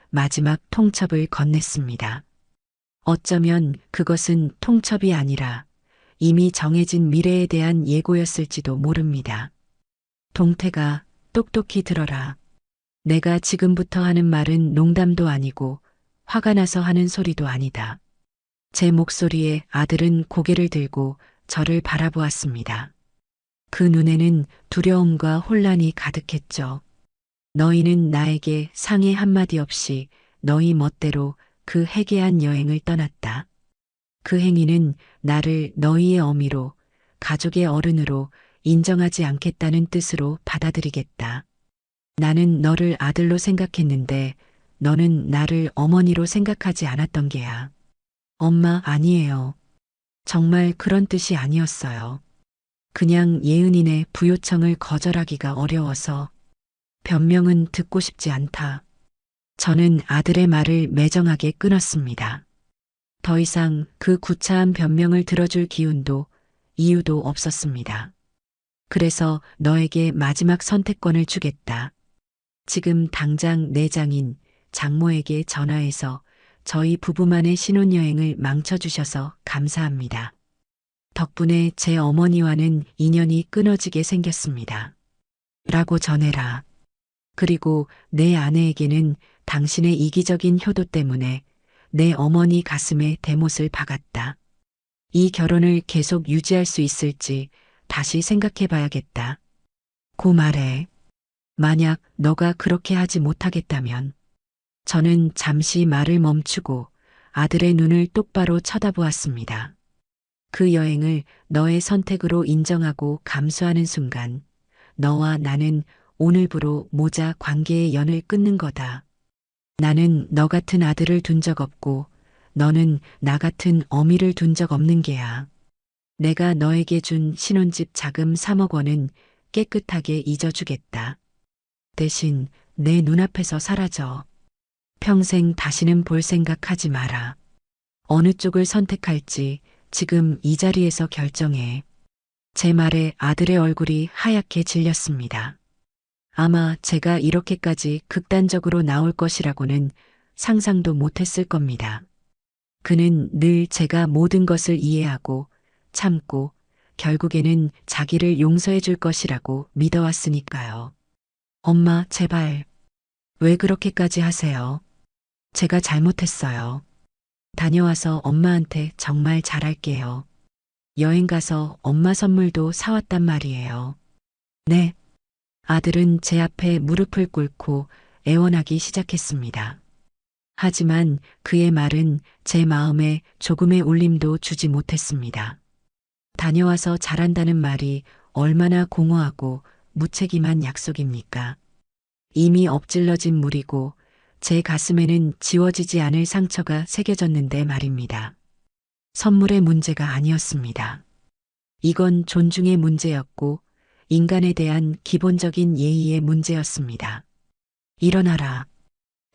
마지막 통첩을 건넸습니다. 어쩌면 그것은 통첩이 아니라 이미 정해진 미래에 대한 예고였을지도 모릅니다. 동태가 똑똑히 들어라. 내가 지금부터 하는 말은 농담도 아니고 화가 나서 하는 소리도 아니다. 제 목소리에 아들은 고개를 들고 저를 바라보았습니다. 그 눈에는 두려움과 혼란이 가득했죠. 너희는 나에게 상의 한마디 없이 너희 멋대로 그 해괴한 여행을 떠났다. 그 행위는 나를 너희의 어미로, 가족의 어른으로 인정하지 않겠다는 뜻으로 받아들이겠다. 나는 너를 아들로 생각했는데 너는 나를 어머니로 생각하지 않았던 게야. 엄마, 아니에요. 정말 그런 뜻이 아니었어요. 그냥 예은이네 부요청을 거절하기가 어려워서 변명은 듣고 싶지 않다. 저는 아들의 말을 매정하게 끊었습니다. 더 이상 그 구차한 변명을 들어줄 기운도 이유도 없었습니다. 그래서 너에게 마지막 선택권을 주겠다. 지금 당장 내장인 장모에게 전화해서 저희 부부만의 신혼여행을 망쳐주셔서 감사합니다. 덕분에 제 어머니와는 인연이 끊어지게 생겼습니다. 라고 전해라. 그리고 내 아내에게는 당신의 이기적인 효도 때문에 내 어머니 가슴에 대못을 박았다. 이 결혼을 계속 유지할 수 있을지 다시 생각해 봐야겠다. 고 말해. 만약 너가 그렇게 하지 못하겠다면 저는 잠시 말을 멈추고 아들의 눈을 똑바로 쳐다보았습니다. 그 여행을 너의 선택으로 인정하고 감수하는 순간 너와 나는 오늘부로 모자 관계의 연을 끊는 거다. 나는 너 같은 아들을 둔 적 없고 너는 나 같은 어미를 둔 적 없는 게야. 내가 너에게 준 신혼집 자금 3억 원은 깨끗하게 잊어주겠다. 대신 내 눈앞에서 사라져. 평생 다시는 볼 생각하지 마라. 어느 쪽을 선택할지 지금 이 자리에서 결정해. 제 말에 아들의 얼굴이 하얗게 질렸습니다. 아마 제가 이렇게까지 극단적으로 나올 것이라고는 상상도 못했을 겁니다. 그는 늘 제가 모든 것을 이해하고 참고 결국에는 자기를 용서해 줄 것이라고 믿어왔으니까요. 엄마, 제발. 왜 그렇게까지 하세요? 제가 잘못했어요. 다녀와서 엄마한테 정말 잘할게요. 여행 가서 엄마 선물도 사왔단 말이에요. 네. 아들은 제 앞에 무릎을 꿇고 애원하기 시작했습니다. 하지만 그의 말은 제 마음에 조금의 울림도 주지 못했습니다. 다녀와서 잘한다는 말이 얼마나 공허하고 무책임한 약속입니까? 이미 엎질러진 물이고 제 가슴에는 지워지지 않을 상처가 새겨졌는데 말입니다. 선물의 문제가 아니었습니다. 이건 존중의 문제였고 인간에 대한 기본적인 예의의 문제였습니다. 일어나라.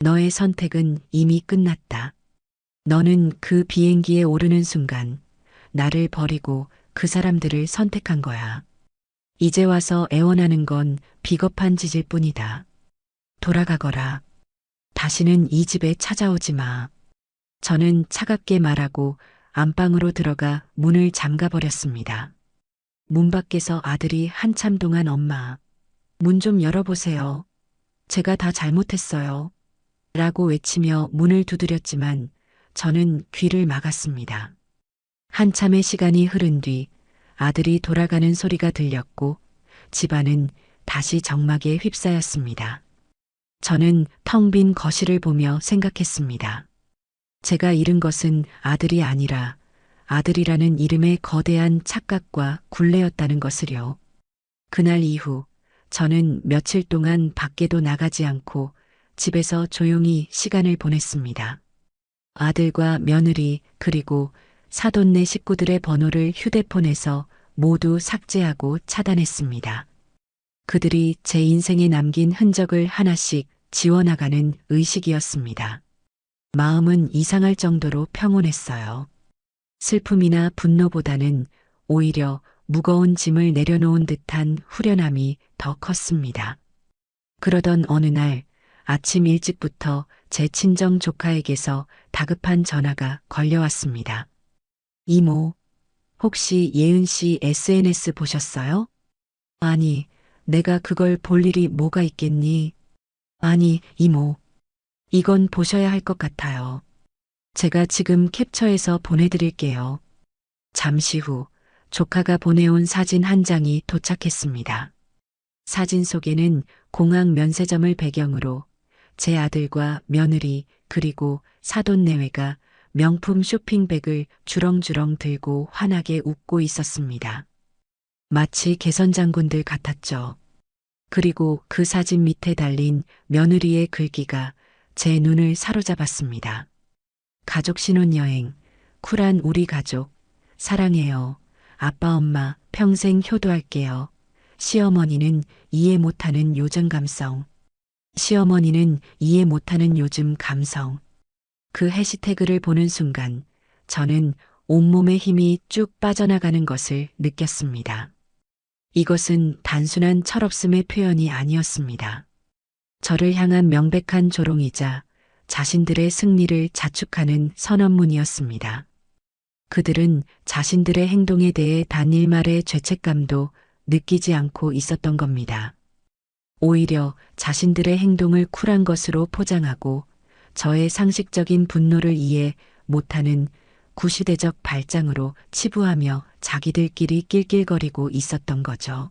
너의 선택은 이미 끝났다. 너는 그 비행기에 오르는 순간 나를 버리고 그 사람들을 선택한 거야. 이제 와서 애원하는 건 비겁한 짓일 뿐이다. 돌아가거라. 다시는 이 집에 찾아오지 마. 저는 차갑게 말하고 안방으로 들어가 문을 잠가버렸습니다. 문 밖에서 아들이 한참 동안 엄마, 문 좀 열어보세요. 제가 다 잘못했어요. 라고 외치며 문을 두드렸지만 저는 귀를 막았습니다. 한참의 시간이 흐른 뒤 아들이 돌아가는 소리가 들렸고 집안은 다시 정막에 휩싸였습니다. 저는 텅 빈 거실을 보며 생각했습니다. 제가 잃은 것은 아들이 아니라 아들이라는 이름의 거대한 착각과 굴레였다는 것을요. 그날 이후 저는 며칠 동안 밖에도 나가지 않고 집에서 조용히 시간을 보냈습니다. 아들과 며느리 그리고 사돈네 식구들의 번호를 휴대폰에서 모두 삭제하고 차단했습니다. 그들이 제 인생에 남긴 흔적을 하나씩 지워나가는 의식이었습니다. 마음은 이상할 정도로 평온했어요. 슬픔이나 분노보다는 오히려 무거운 짐을 내려놓은 듯한 후련함이 더 컸습니다. 그러던 어느 날 아침 일찍부터 제 친정 조카에게서 다급한 전화가 걸려왔습니다. 이모, 혹시 예은 씨 SNS 보셨어요? 아니, 내가 그걸 볼 일이 뭐가 있겠니? 아니, 이모. 이건 보셔야 할 것 같아요. 제가 지금 캡처해서 보내드릴게요. 잠시 후 조카가 보내온 사진 한 장이 도착했습니다. 사진 속에는 공항 면세점을 배경으로 제 아들과 며느리 그리고 사돈 내외가 명품 쇼핑백을 주렁주렁 들고 환하게 웃고 있었습니다. 마치 개선장군들 같았죠. 그리고 그 사진 밑에 달린 며느리의 글귀가 제 눈을 사로잡았습니다. 가족 신혼여행, 쿨한 우리 가족, 사랑해요. 아빠 엄마 평생 효도할게요. 시어머니는 이해 못하는 요즘 감성. 시어머니는 이해 못하는 요즘 감성. 그 해시태그를 보는 순간 저는 온몸의 힘이 쭉 빠져나가는 것을 느꼈습니다. 이것은 단순한 철없음의 표현이 아니었습니다. 저를 향한 명백한 조롱이자 자신들의 승리를 자축하는 선언문이었습니다. 그들은 자신들의 행동에 대해 단 일말의 죄책감도 느끼지 않고 있었던 겁니다. 오히려 자신들의 행동을 쿨한 것으로 포장하고 저의 상식적인 분노를 이해 못하는 구시대적 발장으로 치부하며 자기들끼리 낄낄거리고 있었던 거죠.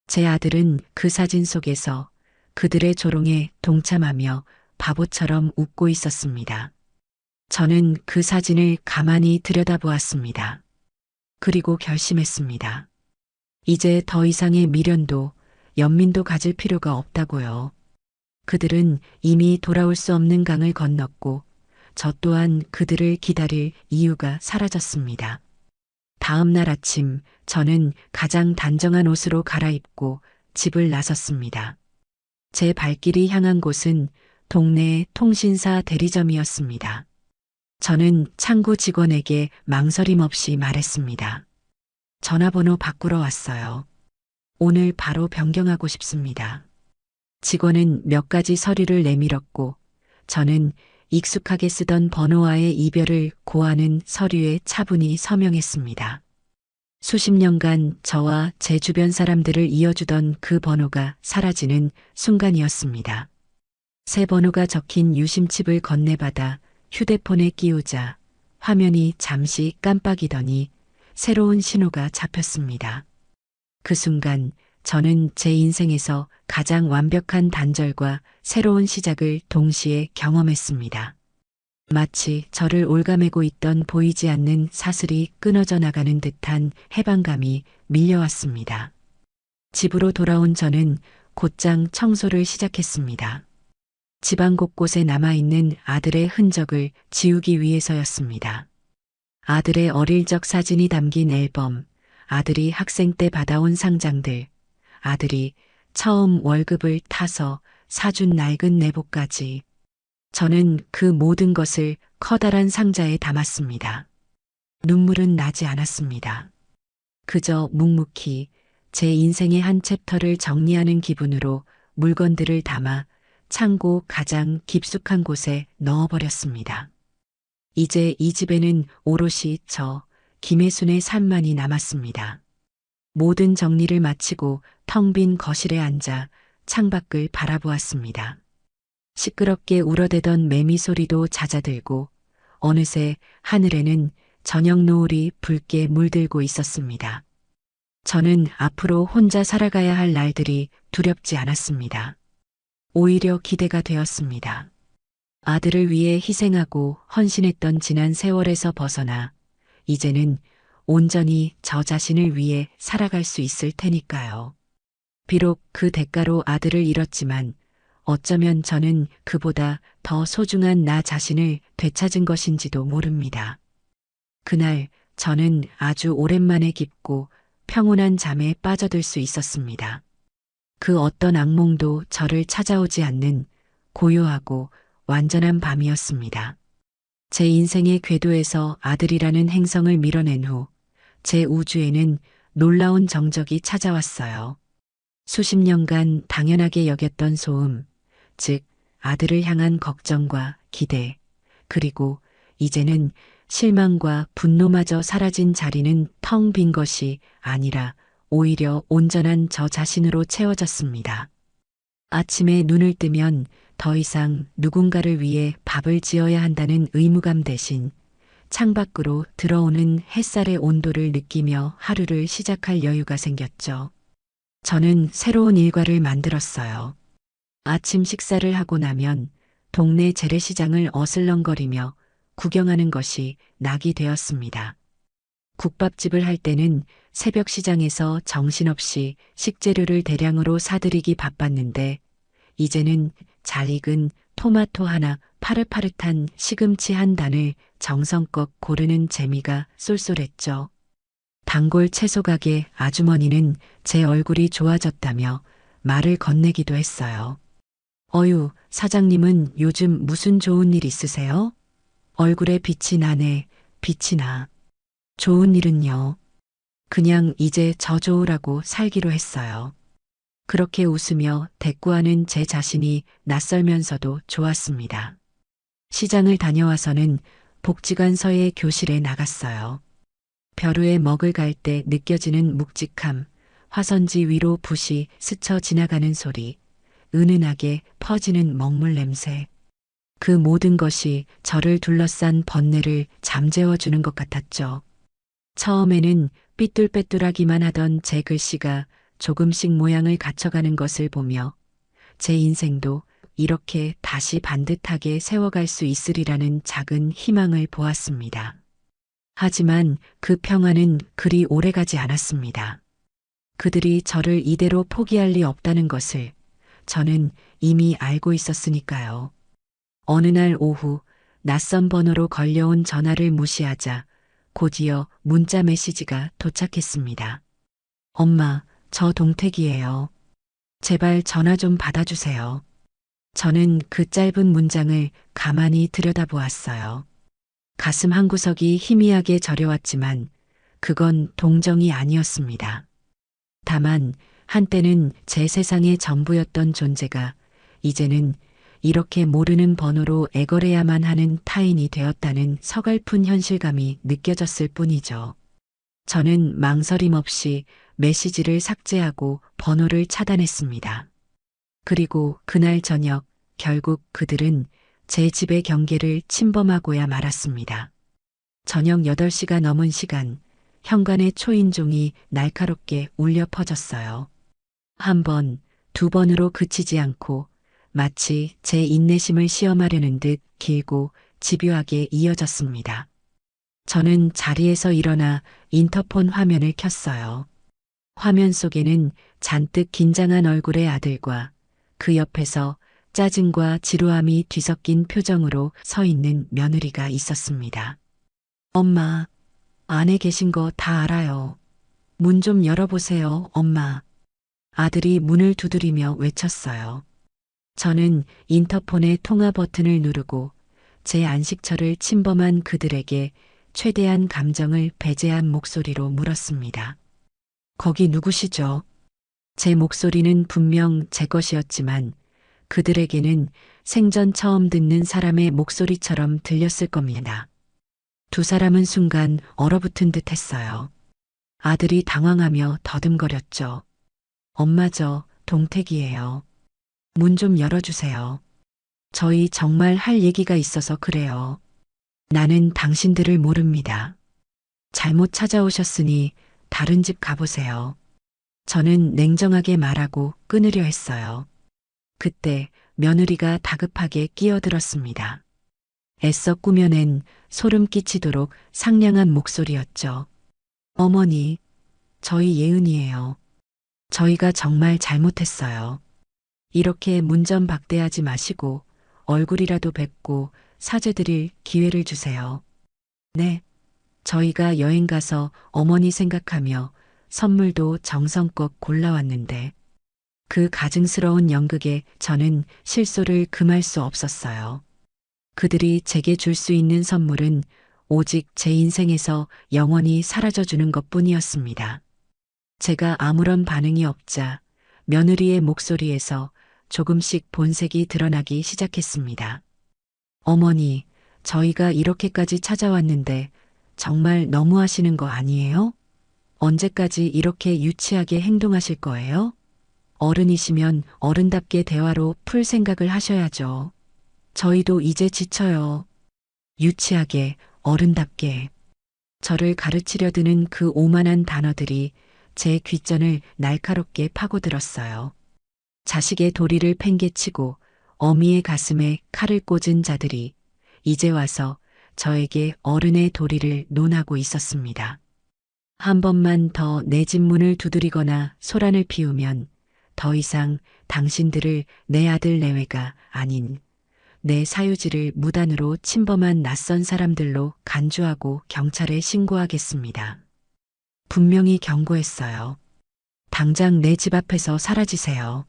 제 아들은 그 사진 속에서 그들의 조롱에 동참하며 바보처럼 웃고 있었습니다. 저는 그 사진을 가만히 들여다보았습니다. 그리고 결심했습니다. 이제 더 이상의 미련도 연민도 가질 필요가 없다고요. 그들은 이미 돌아올 수 없는 강을 건넜고 저 또한 그들을 기다릴 이유가 사라졌습니다. 다음 날 아침 저는 가장 단정한 옷으로 갈아입고 집을 나섰습니다. 제 발길이 향한 곳은 동네의 통신사 대리점이었습니다. 저는 창구 직원에게 망설임 없이 말했습니다. 전화번호 바꾸러 왔어요. 오늘 바로 변경하고 싶습니다. 직원은 몇 가지 서류를 내밀었고 저는 익숙하게 쓰던 번호와의 이별을 고하는 서류에 차분히 서명했습니다. 수십 년간 저와 제 주변 사람들을 이어주던 그 번호가 사라지는 순간이었습니다. 새 번호가 적힌 유심칩을 건네받아 휴대폰에 끼우자 화면이 잠시 깜빡이더니 새로운 신호가 잡혔습니다. 그 순간 저는 제 인생에서 가장 완벽한 단절과 새로운 시작을 동시에 경험했습니다. 마치 저를 올가매고 있던 보이지 않는 사슬이 끊어져 나가는 듯한 해방감이 밀려왔습니다. 집으로 돌아온 저는 곧장 청소를 시작했습니다. 집안 곳곳에 남아있는 아들의 흔적을 지우기 위해서였습니다. 아들의 어릴 적 사진이 담긴 앨범, 아들이 학생 때 받아온 상장들, 아들이 처음 월급을 타서 사준 낡은 내복까지. 저는 그 모든 것을 커다란 상자에 담았습니다. 눈물은 나지 않았습니다. 그저 묵묵히 제 인생의 한 챕터를 정리하는 기분으로 물건들을 담아 창고 가장 깊숙한 곳에 넣어버렸습니다. 이제 이 집에는 오롯이 저 김혜순의 삶만이 남았습니다. 모든 정리를 마치고 텅 빈 거실에 앉아 창밖을 바라보았습니다. 시끄럽게 울어대던 매미 소리도 잦아들고 어느새 하늘에는 저녁 노을이 붉게 물들고 있었습니다. 저는 앞으로 혼자 살아가야 할 날들이 두렵지 않았습니다. 오히려 기대가 되었습니다. 아들을 위해 희생하고 헌신했던 지난 세월에서 벗어나 이제는 온전히 저 자신을 위해 살아갈 수 있을 테니까요. 비록 그 대가로 아들을 잃었지만 어쩌면 저는 그보다 더 소중한 나 자신을 되찾은 것인지도 모릅니다. 그날 저는 아주 오랜만에 깊고 평온한 잠에 빠져들 수 있었습니다. 그 어떤 악몽도 저를 찾아오지 않는 고요하고 완전한 밤이었습니다. 제 인생의 궤도에서 아들이라는 행성을 밀어낸 후 제 우주에는 놀라운 정적이 찾아왔어요. 수십 년간 당연하게 여겼던 소음, 즉 아들을 향한 걱정과 기대, 그리고 이제는 실망과 분노마저 사라진 자리는 텅 빈 것이 아니라 오히려 온전한 저 자신으로 채워졌습니다. 아침에 눈을 뜨면 더 이상 누군가를 위해 밥을 지어야 한다는 의무감 대신 창밖으로 들어오는 햇살의 온도를 느끼며 하루를 시작할 여유가 생겼죠. 저는 새로운 일과를 만들었어요. 아침 식사를 하고 나면 동네 재래시장을 어슬렁거리며 구경하는 것이 낙이 되었습니다. 국밥집을 할 때는 새벽 시장에서 정신없이 식재료를 대량으로 사들이기 바빴는데 이제는 잘 익은 토마토 하나, 파릇파릇한 시금치 한 단을 정성껏 고르는 재미가 쏠쏠했죠. 단골 채소 가게 아주머니는 제 얼굴이 좋아졌다며 말을 건네기도 했어요. 어유, 사장님은 요즘 무슨 좋은 일 있으세요? 얼굴에 빛이 나네, 빛이 나. 좋은 일은요. 그냥 이제 저 좋으라고 살기로 했어요. 그렇게 웃으며 대꾸하는 제 자신이 낯설면서도 좋았습니다. 시장을 다녀와서는 복지관서의 교실에 나갔어요. 벼루에 먹을 갈 때 느껴지는 묵직함, 화선지 위로 붓이 스쳐 지나가는 소리, 은은하게 퍼지는 먹물 냄새. 그 모든 것이 저를 둘러싼 번뇌를 잠재워 주는 것 같았죠. 처음에는 삐뚤빼뚤하기만 하던 제 글씨가 조금씩 모양을 갖춰가는 것을 보며 제 인생도 이렇게 다시 반듯하게 세워갈 수 있으리라는 작은 희망을 보았습니다. 하지만 그 평화는 그리 오래가지 않았습니다. 그들이 저를 이대로 포기할 리 없다는 것을 저는 이미 알고 있었으니까요. 어느 날 오후 낯선 번호로 걸려온 전화를 무시하자 곧이어 문자 메시지가 도착했습니다. 엄마, 저 동택이에요. 제발 전화 좀 받아주세요. 저는 그 짧은 문장을 가만히 들여다보았어요. 가슴 한구석이 희미하게 저려왔지만 그건 동정이 아니었습니다. 다만 한때는 제 세상의 전부였던 존재가 이제는 이렇게 모르는 번호로 애걸해야만 하는 타인이 되었다는 서글픈 현실감이 느껴졌을 뿐이죠. 저는 망설임 없이 메시지를 삭제하고 번호를 차단했습니다. 그리고 그날 저녁 결국 그들은 제 집의 경계를 침범하고야 말았습니다. 저녁 8시가 넘은 시간, 현관의 초인종이 날카롭게 울려 퍼졌어요. 한 번, 두 번으로 그치지 않고 마치 제 인내심을 시험하려는 듯 길고 집요하게 이어졌습니다. 저는 자리에서 일어나 인터폰 화면을 켰어요. 화면 속에는 잔뜩 긴장한 얼굴의 아들과 그 옆에서 짜증과 지루함이 뒤섞인 표정으로 서 있는 며느리가 있었습니다. 엄마, 안에 계신 거 다 알아요. 문 좀 열어보세요, 엄마. 아들이 문을 두드리며 외쳤어요. 저는 인터폰의 통화 버튼을 누르고 제 안식처를 침범한 그들에게 최대한 감정을 배제한 목소리로 물었습니다. 거기 누구시죠? 제 목소리는 분명 제 것이었지만 그들에게는 생전 처음 듣는 사람의 목소리처럼 들렸을 겁니다. 두 사람은 순간 얼어붙은 듯 했어요. 아들이 당황하며 더듬거렸죠. 엄마, 저 동택이에요. 문 좀 열어주세요. 저희 정말 할 얘기가 있어서 그래요. 나는 당신들을 모릅니다. 잘못 찾아오셨으니 다른 집 가보세요. 저는 냉정하게 말하고 끊으려 했어요. 그때 며느리가 다급하게 끼어들었습니다. 애써 꾸며낸 소름 끼치도록 상냥한 목소리였죠. 어머니, 저희 예은이에요. 저희가 정말 잘못했어요. 이렇게 문전박대하지 마시고 얼굴이라도 뵙고 사죄드릴 기회를 주세요. 네, 저희가 여행 가서 어머니 생각하며 선물도 정성껏 골라왔는데 그 가증스러운 연극에 저는 실소를 금할 수 없었어요. 그들이 제게 줄 수 있는 선물은 오직 제 인생에서 영원히 사라져주는 것뿐이었습니다. 제가 아무런 반응이 없자 며느리의 목소리에서 조금씩 본색이 드러나기 시작했습니다. 어머니, 저희가 이렇게까지 찾아왔는데 정말 너무하시는 거 아니에요? 언제까지 이렇게 유치하게 행동하실 거예요? 어른이시면 어른답게 대화로 풀 생각을 하셔야죠. 저희도 이제 지쳐요. 유치하게, 어른답게. 저를 가르치려 드는 그 오만한 단어들이 제 귓전을 날카롭게 파고들었어요. 자식의 도리를 팽개치고 어미의 가슴에 칼을 꽂은 자들이 이제 와서 저에게 어른의 도리를 논하고 있었습니다. 한 번만 더 내 집 문을 두드리거나 소란을 피우면 더 이상 당신들을 내 아들 내외가 아닌 내 사유지를 무단으로 침범한 낯선 사람들로 간주하고 경찰에 신고하겠습니다. 분명히 경고했어요. 당장 내 집 앞에서 사라지세요.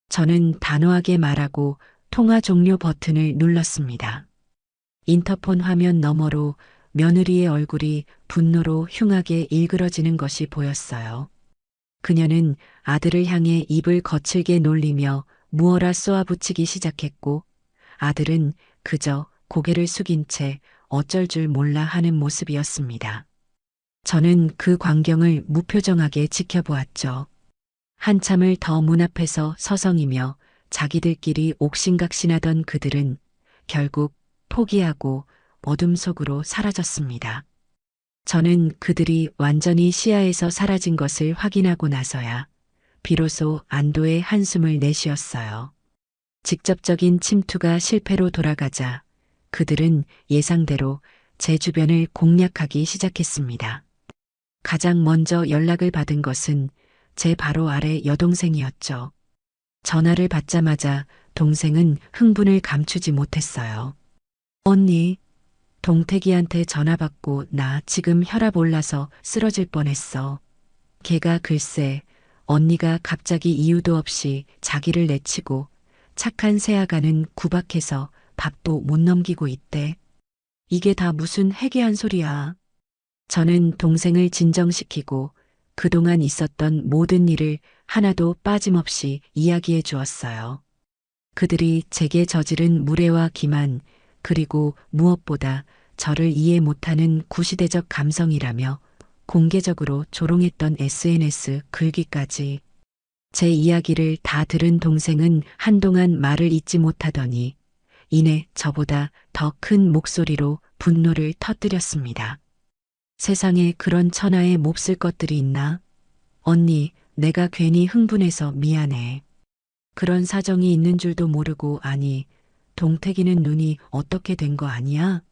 저는 단호하게 말하고 통화 종료 버튼을 눌렀습니다. 인터폰 화면 너머로 며느리의 얼굴이 분노로 흉하게 일그러지는 것이 보였어요. 그녀는 아들을 향해 입을 거칠게 놀리며 무어라 쏘아붙이기 시작했고 아들은 그저 고개를 숙인 채 어쩔 줄 몰라 하는 모습이었습니다. 저는 그 광경을 무표정하게 지켜보았죠. 한참을 더 문 앞에서 서성이며 자기들끼리 옥신각신하던 그들은 결국 포기하고 어둠 속으로 사라졌습니다. 저는 그들이 완전히 시야에서 사라진 것을 확인하고 나서야 비로소 안도의 한숨을 내쉬었어요. 직접적인 침투가 실패로 돌아가자 그들은 예상대로 제 주변을 공략하기 시작했습니다. 가장 먼저 연락을 받은 것은 제 바로 아래 여동생이었죠. 전화를 받자마자 동생은 흥분을 감추지 못했어요. 언니, 동태기한테 전화 받고 나 지금 혈압 올라서 쓰러질 뻔했어. 걔가 글쎄 언니가 갑자기 이유도 없이 자기를 내치고 착한 새아가는 구박해서 밥도 못 넘기고 있대. 이게 다 무슨 해괴한 소리야. 저는 동생을 진정시키고 그동안 있었던 모든 일을 하나도 빠짐없이 이야기해 주었어요. 그들이 제게 저지른 무례와 기만, 그리고 무엇보다 저를 이해 못하는 구시대적 감성이라며 공개적으로 조롱했던 SNS 글귀까지. 제 이야기를 다 들은 동생은 한동안 말을 잇지 못하더니 이내 저보다 더 큰 목소리로 분노를 터뜨렸습니다. 세상에 그런 천하에 몹쓸 것들이 있나? 언니, 내가 괜히 흥분해서 미안해. 그런 사정이 있는 줄도 모르고 아니, 동태기는 눈이 어떻게 된 거 아니야?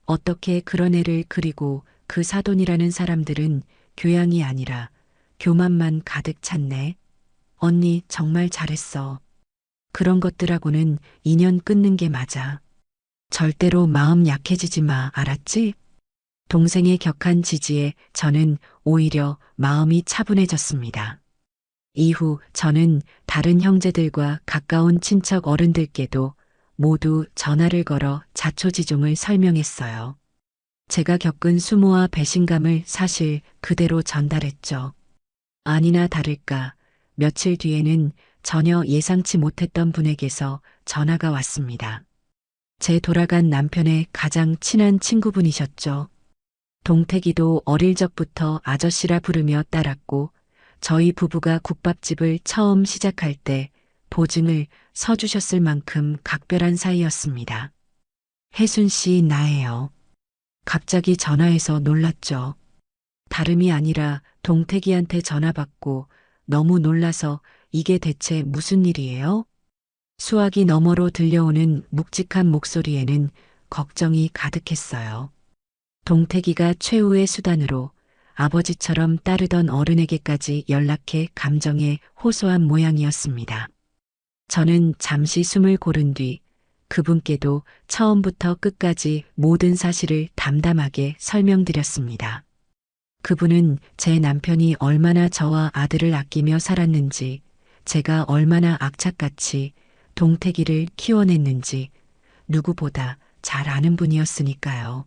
어떻게 그런 애를 그리고 그 사돈이라는 사람들은 교양이 아니라 교만만 가득 찼네. 언니 정말 잘했어. 그런 것들하고는 인연 끊는 게 맞아. 절대로 마음 약해지지 마, 알았지? 동생의 격한 지지에 저는 오히려 마음이 차분해졌습니다. 이후 저는 다른 형제들과 가까운 친척 어른들께도 모두 전화를 걸어 자초지종을 설명했어요. 제가 겪은 수모와 배신감을 사실 그대로 전달했죠. 아니나 다를까 며칠 뒤에는 전혀 예상치 못했던 분에게서 전화가 왔습니다. 제 돌아간 남편의 가장 친한 친구분이셨죠. 동태기도 어릴 적부터 아저씨라 부르며 따랐고 저희 부부가 국밥집을 처음 시작할 때 보증을 서주셨을 만큼 각별한 사이였습니다. 혜순 씨 나예요. 갑자기 전화해서 놀랐죠. 다름이 아니라 동태기한테 전화 받고 너무 놀라서 이게 대체 무슨 일이에요? 수화기 너머로 들려오는 묵직한 목소리에는 걱정이 가득했어요. 동태기가 최후의 수단으로 아버지처럼 따르던 어른에게까지 연락해 감정에 호소한 모양이었습니다. 저는 잠시 숨을 고른 뒤 그분께도 처음부터 끝까지 모든 사실을 담담하게 설명드렸습니다. 그분은 제 남편이 얼마나 저와 아들을 아끼며 살았는지, 제가 얼마나 악착같이 동태기를 키워냈는지 누구보다 잘 아는 분이었으니까요.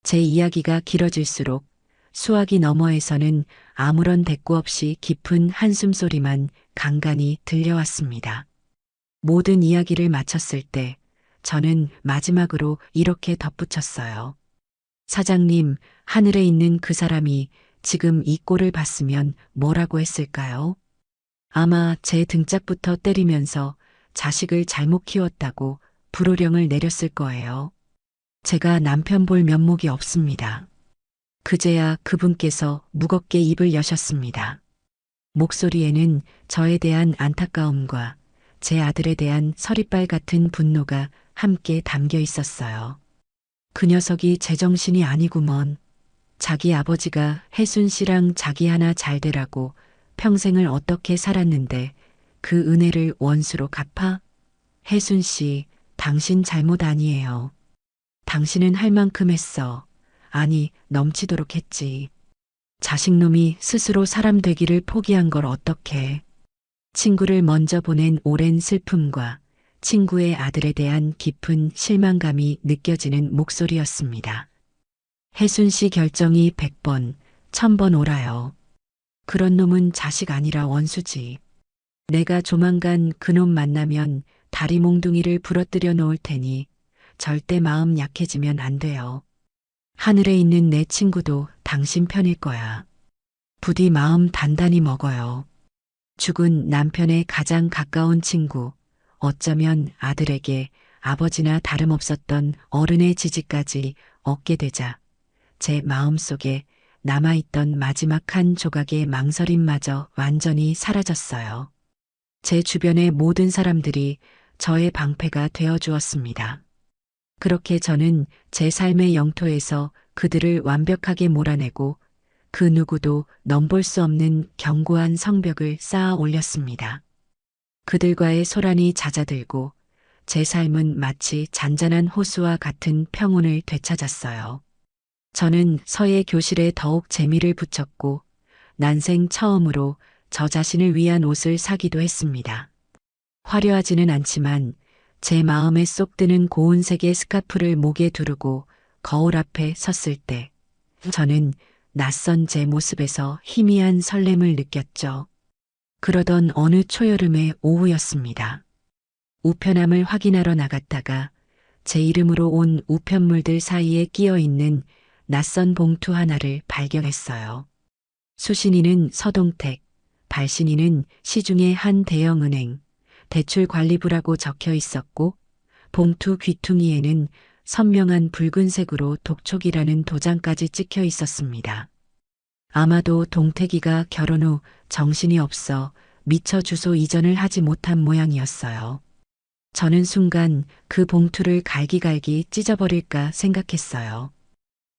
제 이야기가 길어질수록 수화기 너머에서는 아무런 대꾸 없이 깊은 한숨소리만 간간히 들려왔습니다. 모든 이야기를 마쳤을 때 저는 마지막으로 이렇게 덧붙였어요. 사장님, 하늘에 있는 그 사람이 지금 이 꼴을 봤으면 뭐라고 했을까요? 아마 제 등짝부터 때리면서 자식을 잘못 키웠다고 불호령을 내렸을 거예요. 제가 남편 볼 면목이 없습니다. 그제야 그분께서 무겁게 입을 여셨습니다. 목소리에는 저에 대한 안타까움과 제 아들에 대한 서리빨 같은 분노가 함께 담겨 있었어요. 그 녀석이 제정신이 아니구먼. 자기 아버지가 혜순 씨랑 자기 하나 잘 되라고 평생을 어떻게 살았는데 그 은혜를 원수로 갚아? 혜순 씨, 당신 잘못 아니에요. 당신은 할 만큼 했어. 아니, 넘치도록 했지. 자식놈이 스스로 사람 되기를 포기한 걸 어떡해. 친구를 먼저 보낸 오랜 슬픔과 친구의 아들에 대한 깊은 실망감이 느껴지는 목소리였습니다. 혜순 씨 결정이 100번, 1000번 오라요. 그런 놈은 자식 아니라 원수지. 내가 조만간 그놈 만나면 다리 몽둥이를 부러뜨려 놓을 테니 절대 마음 약해지면 안 돼요. 하늘에 있는 내 친구도 당신 편일 거야. 부디 마음 단단히 먹어요. 죽은 남편의 가장 가까운 친구, 어쩌면 아들에게 아버지나 다름없었던 어른의 지지까지 얻게 되자 제 마음속에 남아있던 마지막 한 조각의 망설임마저 완전히 사라졌어요. 제 주변의 모든 사람들이 저의 방패가 되어 주었습니다. 그렇게 저는 제 삶의 영토에서 그들을 완벽하게 몰아내고 그 누구도 넘볼 수 없는 견고한 성벽을 쌓아 올렸습니다. 그들과의 소란이 잦아들고 제 삶은 마치 잔잔한 호수와 같은 평온을 되찾았어요. 저는 서예 교실에 더욱 재미를 붙였고 난생 처음으로 저 자신을 위한 옷을 사기도 했습니다. 화려하지는 않지만 제 마음에 쏙 드는 고운색의 스카프를 목에 두르고 거울 앞에 섰을 때 저는 낯선 제 모습에서 희미한 설렘을 느꼈죠. 그러던 어느 초여름의 오후였습니다. 우편함을 확인하러 나갔다가 제 이름으로 온 우편물들 사이에 끼어 있는 낯선 봉투 하나를 발견했어요. 수신인은 서동택, 발신인은 시중의 한 대형은행, 대출관리부라고 적혀 있었고 봉투 귀퉁이에는 선명한 붉은색으로 독촉이라는 도장까지 찍혀 있었습니다. 아마도 동택이가 결혼 후 정신이 없어 미처 주소 이전을 하지 못한 모양이었어요. 저는 순간 그 봉투를 갈기갈기 찢어버릴까 생각했어요.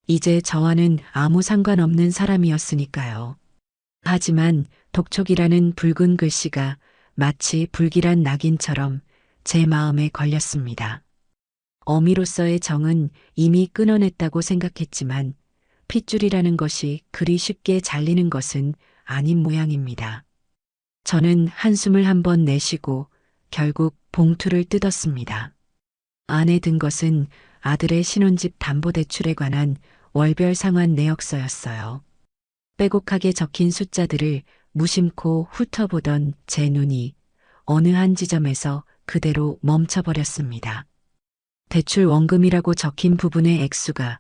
이제 저와는 아무 상관없는 사람이었으니까요. 하지만 독촉이라는 붉은 글씨가 마치 불길한 낙인처럼 제 마음에 걸렸습니다. 어미로서의 정은 이미 끊어냈다고 생각했지만 핏줄이라는 것이 그리 쉽게 잘리는 것은 아닌 모양입니다. 저는 한숨을 한번 내쉬고 결국 봉투를 뜯었습니다. 안에 든 것은 아들의 신혼집 담보대출에 관한 월별 상환 내역서였어요. 빼곡하게 적힌 숫자들을 무심코 훑어보던 제 눈이 어느 한 지점에서 그대로 멈춰버렸습니다. 대출 원금이라고 적힌 부분의 액수가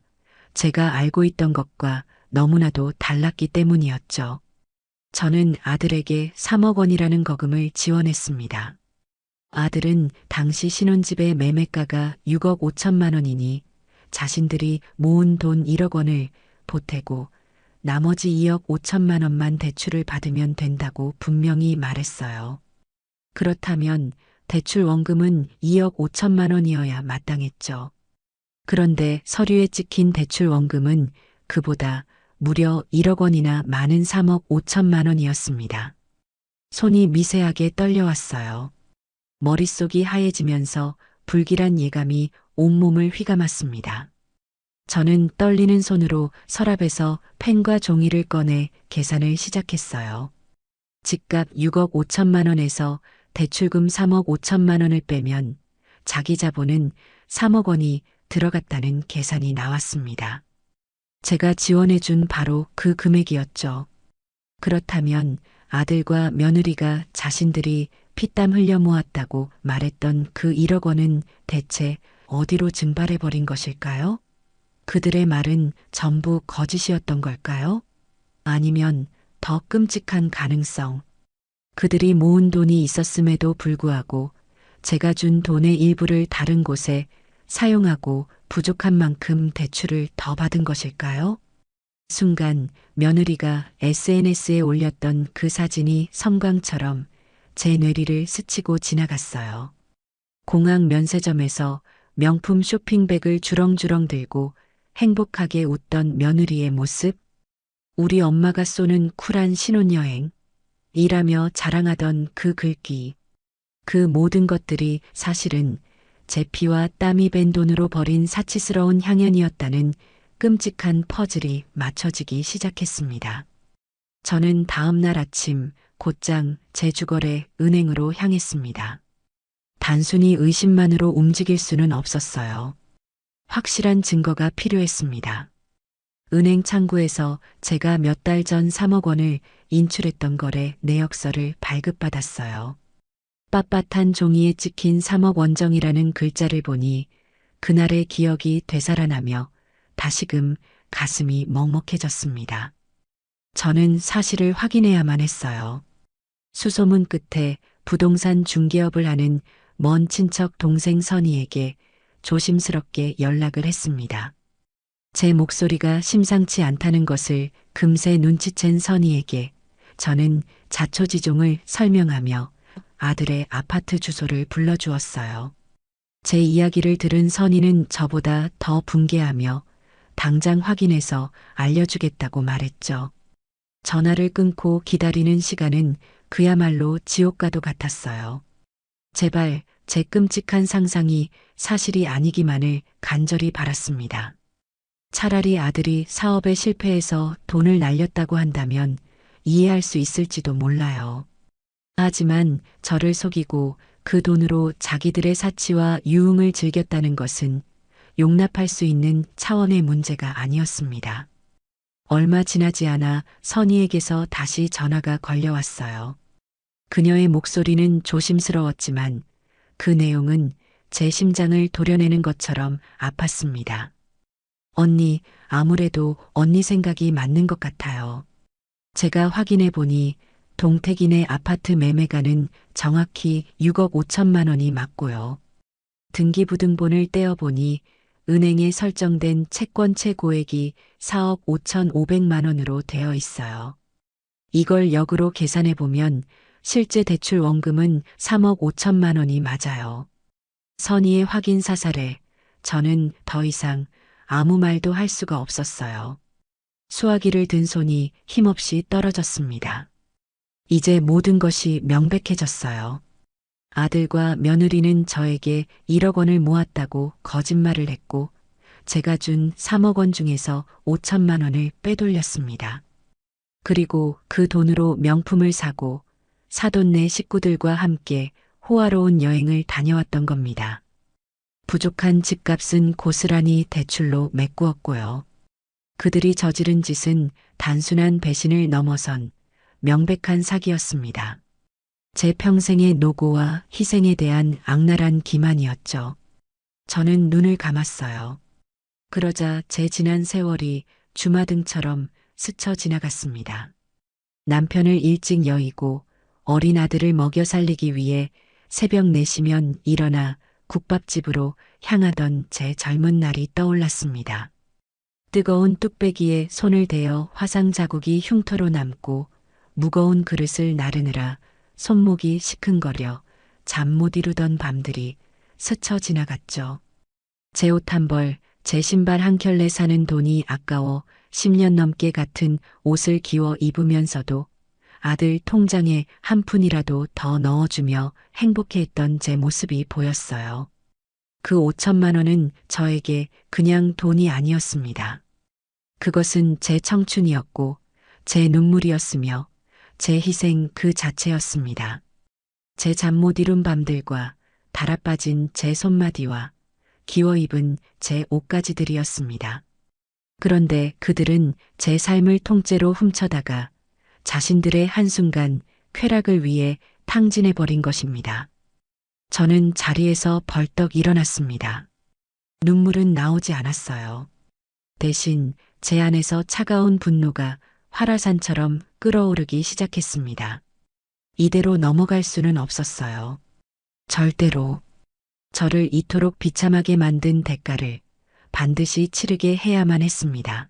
제가 알고 있던 것과 너무나도 달랐기 때문이었죠. 저는 아들에게 3억 원이라는 거금을 지원했습니다. 아들은 당시 신혼집의 매매가가 6억 5천만 원이니 자신들이 모은 돈 1억 원을 보태고 나머지 2억 5천만 원만 대출을 받으면 된다고 분명히 말했어요. 그렇다면 대출 원금은 2억 5천만 원이어야 마땅했죠. 그런데 서류에 찍힌 대출 원금은 그보다 무려 1억 원이나 많은 3억 5천만 원이었습니다. 손이 미세하게 떨려왔어요. 머릿속이 하얘지면서 불길한 예감이 온몸을 휘감았습니다. 저는 떨리는 손으로 서랍에서 펜과 종이를 꺼내 계산을 시작했어요. 집값 6억 5천만 원에서 대출금 3억 5천만 원을 빼면 자기 자본은 3억 원이 들어갔다는 계산이 나왔습니다. 제가 지원해준 바로 그 금액이었죠. 그렇다면 아들과 며느리가 자신들이 피땀 흘려 모았다고 말했던 그 1억 원은 대체 어디로 증발해버린 것일까요? 그들의 말은 전부 거짓이었던 걸까요? 아니면 더 끔찍한 가능성. 그들이 모은 돈이 있었음에도 불구하고 제가 준 돈의 일부를 다른 곳에 사용하고 부족한 만큼 대출을 더 받은 것일까요? 순간 며느리가 SNS에 올렸던 그 사진이 섬광처럼 제 뇌리를 스치고 지나갔어요. 공항 면세점에서 명품 쇼핑백을 주렁주렁 들고 행복하게 웃던 며느리의 모습, 우리 엄마가 쏘는 쿨한 신혼여행, 일하며 자랑하던 그 글귀, 그 모든 것들이 사실은 제 피와 땀이 밴 돈으로 벌인 사치스러운 향연이었다는 끔찍한 퍼즐이 맞춰지기 시작했습니다. 저는 다음 날 아침 곧장 제 주거래 은행으로 향했습니다. 단순히 의심만으로 움직일 수는 없었어요. 확실한 증거가 필요했습니다. 은행 창구에서 제가 몇 달 전 3억 원을 인출했던 거래 내역서를 발급받았어요. 빳빳한 종이에 찍힌 3억 원정이라는 글자를 보니 그날의 기억이 되살아나며 다시금 가슴이 먹먹해졌습니다. 저는 사실을 확인해야만 했어요. 수소문 끝에 부동산 중개업을 하는 먼 친척 동생 선희에게 조심스럽게 연락을 했습니다. 제 목소리가 심상치 않다는 것을 금세 눈치챈 선희에게 저는 자초지종을 설명하며 아들의 아파트 주소를 불러주었어요. 제 이야기를 들은 선희는 저보다 더 분개하며 당장 확인해서 알려주겠다고 말했죠. 전화를 끊고 기다리는 시간은 그야말로 지옥과도 같았어요. 제발 제 끔찍한 상상이 사실이 아니기만을 간절히 바랐습니다. 차라리 아들이 사업에 실패해서 돈을 날렸다고 한다면 이해할 수 있을지도 몰라요. 하지만 저를 속이고 그 돈으로 자기들의 사치와 유흥을 즐겼다는 것은 용납할 수 있는 차원의 문제가 아니었습니다. 얼마 지나지 않아 선희에게서 다시 전화가 걸려왔어요. 그녀의 목소리는 조심스러웠지만 그 내용은 제 심장을 도려내는 것처럼 아팠습니다. 언니, 아무래도 언니 생각이 맞는 것 같아요. 제가 확인해 보니 동택인의 아파트 매매가는 정확히 6억 5천만 원이 맞고요. 등기부등본을 떼어보니 은행에 설정된 채권 최고액이 4억 5,500만 원으로 되어 있어요. 이걸 역으로 계산해 보면 실제 대출 원금은 3억 5천만 원이 맞아요. 선의의 확인 사살에 저는 더 이상 아무 말도 할 수가 없었어요. 수화기를 든 손이 힘없이 떨어졌습니다. 이제 모든 것이 명백해졌어요. 아들과 며느리는 저에게 1억 원을 모았다고 거짓말을 했고 제가 준 3억 원 중에서 5천만 원을 빼돌렸습니다. 그리고 그 돈으로 명품을 사고 사돈네 식구들과 함께 호화로운 여행을 다녀왔던 겁니다. 부족한 집값은 고스란히 대출로 메꾸었고요. 그들이 저지른 짓은 단순한 배신을 넘어선 명백한 사기였습니다. 제 평생의 노고와 희생에 대한 악랄한 기만이었죠. 저는 눈을 감았어요. 그러자 제 지난 세월이 주마등처럼 스쳐 지나갔습니다. 남편을 일찍 여의고 어린 아들을 먹여 살리기 위해 새벽 4시면 일어나 국밥집으로 향하던 제 젊은 날이 떠올랐습니다. 뜨거운 뚝배기에 손을 대어 화상 자국이 흉터로 남고 무거운 그릇을 나르느라 손목이 시큰거려 잠 못 이루던 밤들이 스쳐 지나갔죠. 제 옷 한 벌, 제 신발 한 켤레 사는 돈이 아까워 10년 넘게 같은 옷을 기워 입으면서도 아들 통장에 한 푼이라도 더 넣어주며 행복해했던 제 모습이 보였어요. 그 5천만 원은 저에게 그냥 돈이 아니었습니다. 그것은 제 청춘이었고 제 눈물이었으며 제 희생 그 자체였습니다. 제 잠 못 이룬 밤들과 달아빠진 제 손마디와 기워 입은 제 옷가지들이었습니다. 그런데 그들은 제 삶을 통째로 훔쳐다가 자신들의 한순간 쾌락을 위해 탕진해버린 것입니다. 저는 자리에서 벌떡 일어났습니다. 눈물은 나오지 않았어요. 대신 제 안에서 차가운 분노가 활화산처럼 끓어오르기 시작했습니다. 이대로 넘어갈 수는 없었어요. 절대로. 저를 이토록 비참하게 만든 대가를 반드시 치르게 해야만 했습니다.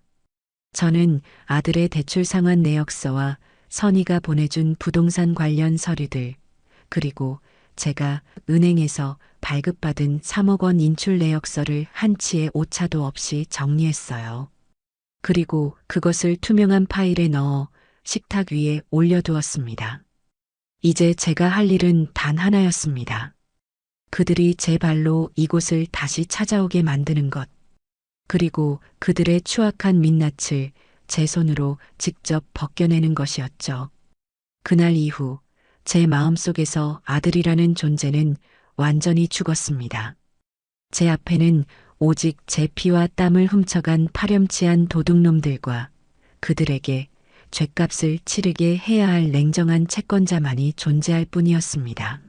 저는 아들의 대출 상환 내역서와 선희가 보내준 부동산 관련 서류들, 그리고 제가 은행에서 발급받은 3억 원 인출 내역서를 한치의 오차도 없이 정리했어요. 그리고 그것을 투명한 파일에 넣어 식탁 위에 올려두었습니다. 이제 제가 할 일은 단 하나였습니다. 그들이 제 발로 이곳을 다시 찾아오게 만드는 것. 그리고 그들의 추악한 민낯을 제 손으로 직접 벗겨내는 것이었죠. 그날 이후 제 마음속에서 아들이라는 존재는 완전히 죽었습니다. 제 앞에는 오직 제 피와 땀을 훔쳐간 파렴치한 도둑놈들과 그들에게 죗값을 치르게 해야 할 냉정한 채권자만이 존재할 뿐이었습니다.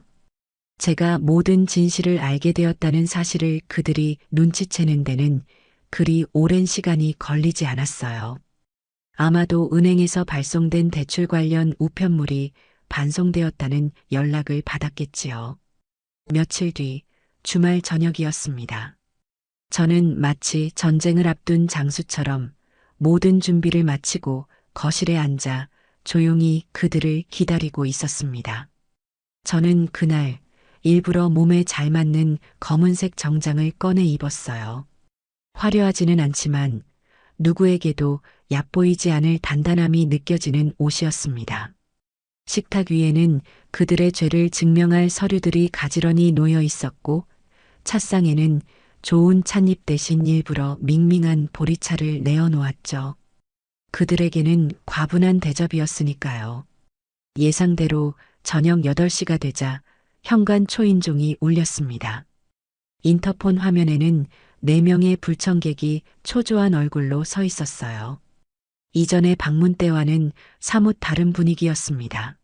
제가 모든 진실을 알게 되었다는 사실을 그들이 눈치채는 데는 그리 오랜 시간이 걸리지 않았어요. 아마도 은행에서 발송된 대출 관련 우편물이 반송되었다는 연락을 받았겠지요. 며칠 뒤 주말 저녁이었습니다. 저는 마치 전쟁을 앞둔 장수처럼 모든 준비를 마치고 거실에 앉아 조용히 그들을 기다리고 있었습니다. 저는 그날 일부러 몸에 잘 맞는 검은색 정장을 꺼내 입었어요. 화려하지는 않지만 누구에게도 얕보이지 않을 단단함이 느껴지는 옷이었습니다. 식탁 위에는 그들의 죄를 증명할 서류들이 가지런히 놓여 있었고 찻상에는 좋은 찻잎 대신 일부러 밍밍한 보리차를 내어 놓았죠. 그들에게는 과분한 대접이었으니까요. 예상대로 저녁 8시가 되자 현관 초인종이 울렸습니다. 인터폰 화면에는 4명의 불청객이 초조한 얼굴로 서 있었어요. 이전의 방문 때와는 사뭇 다른 분위기였습니다.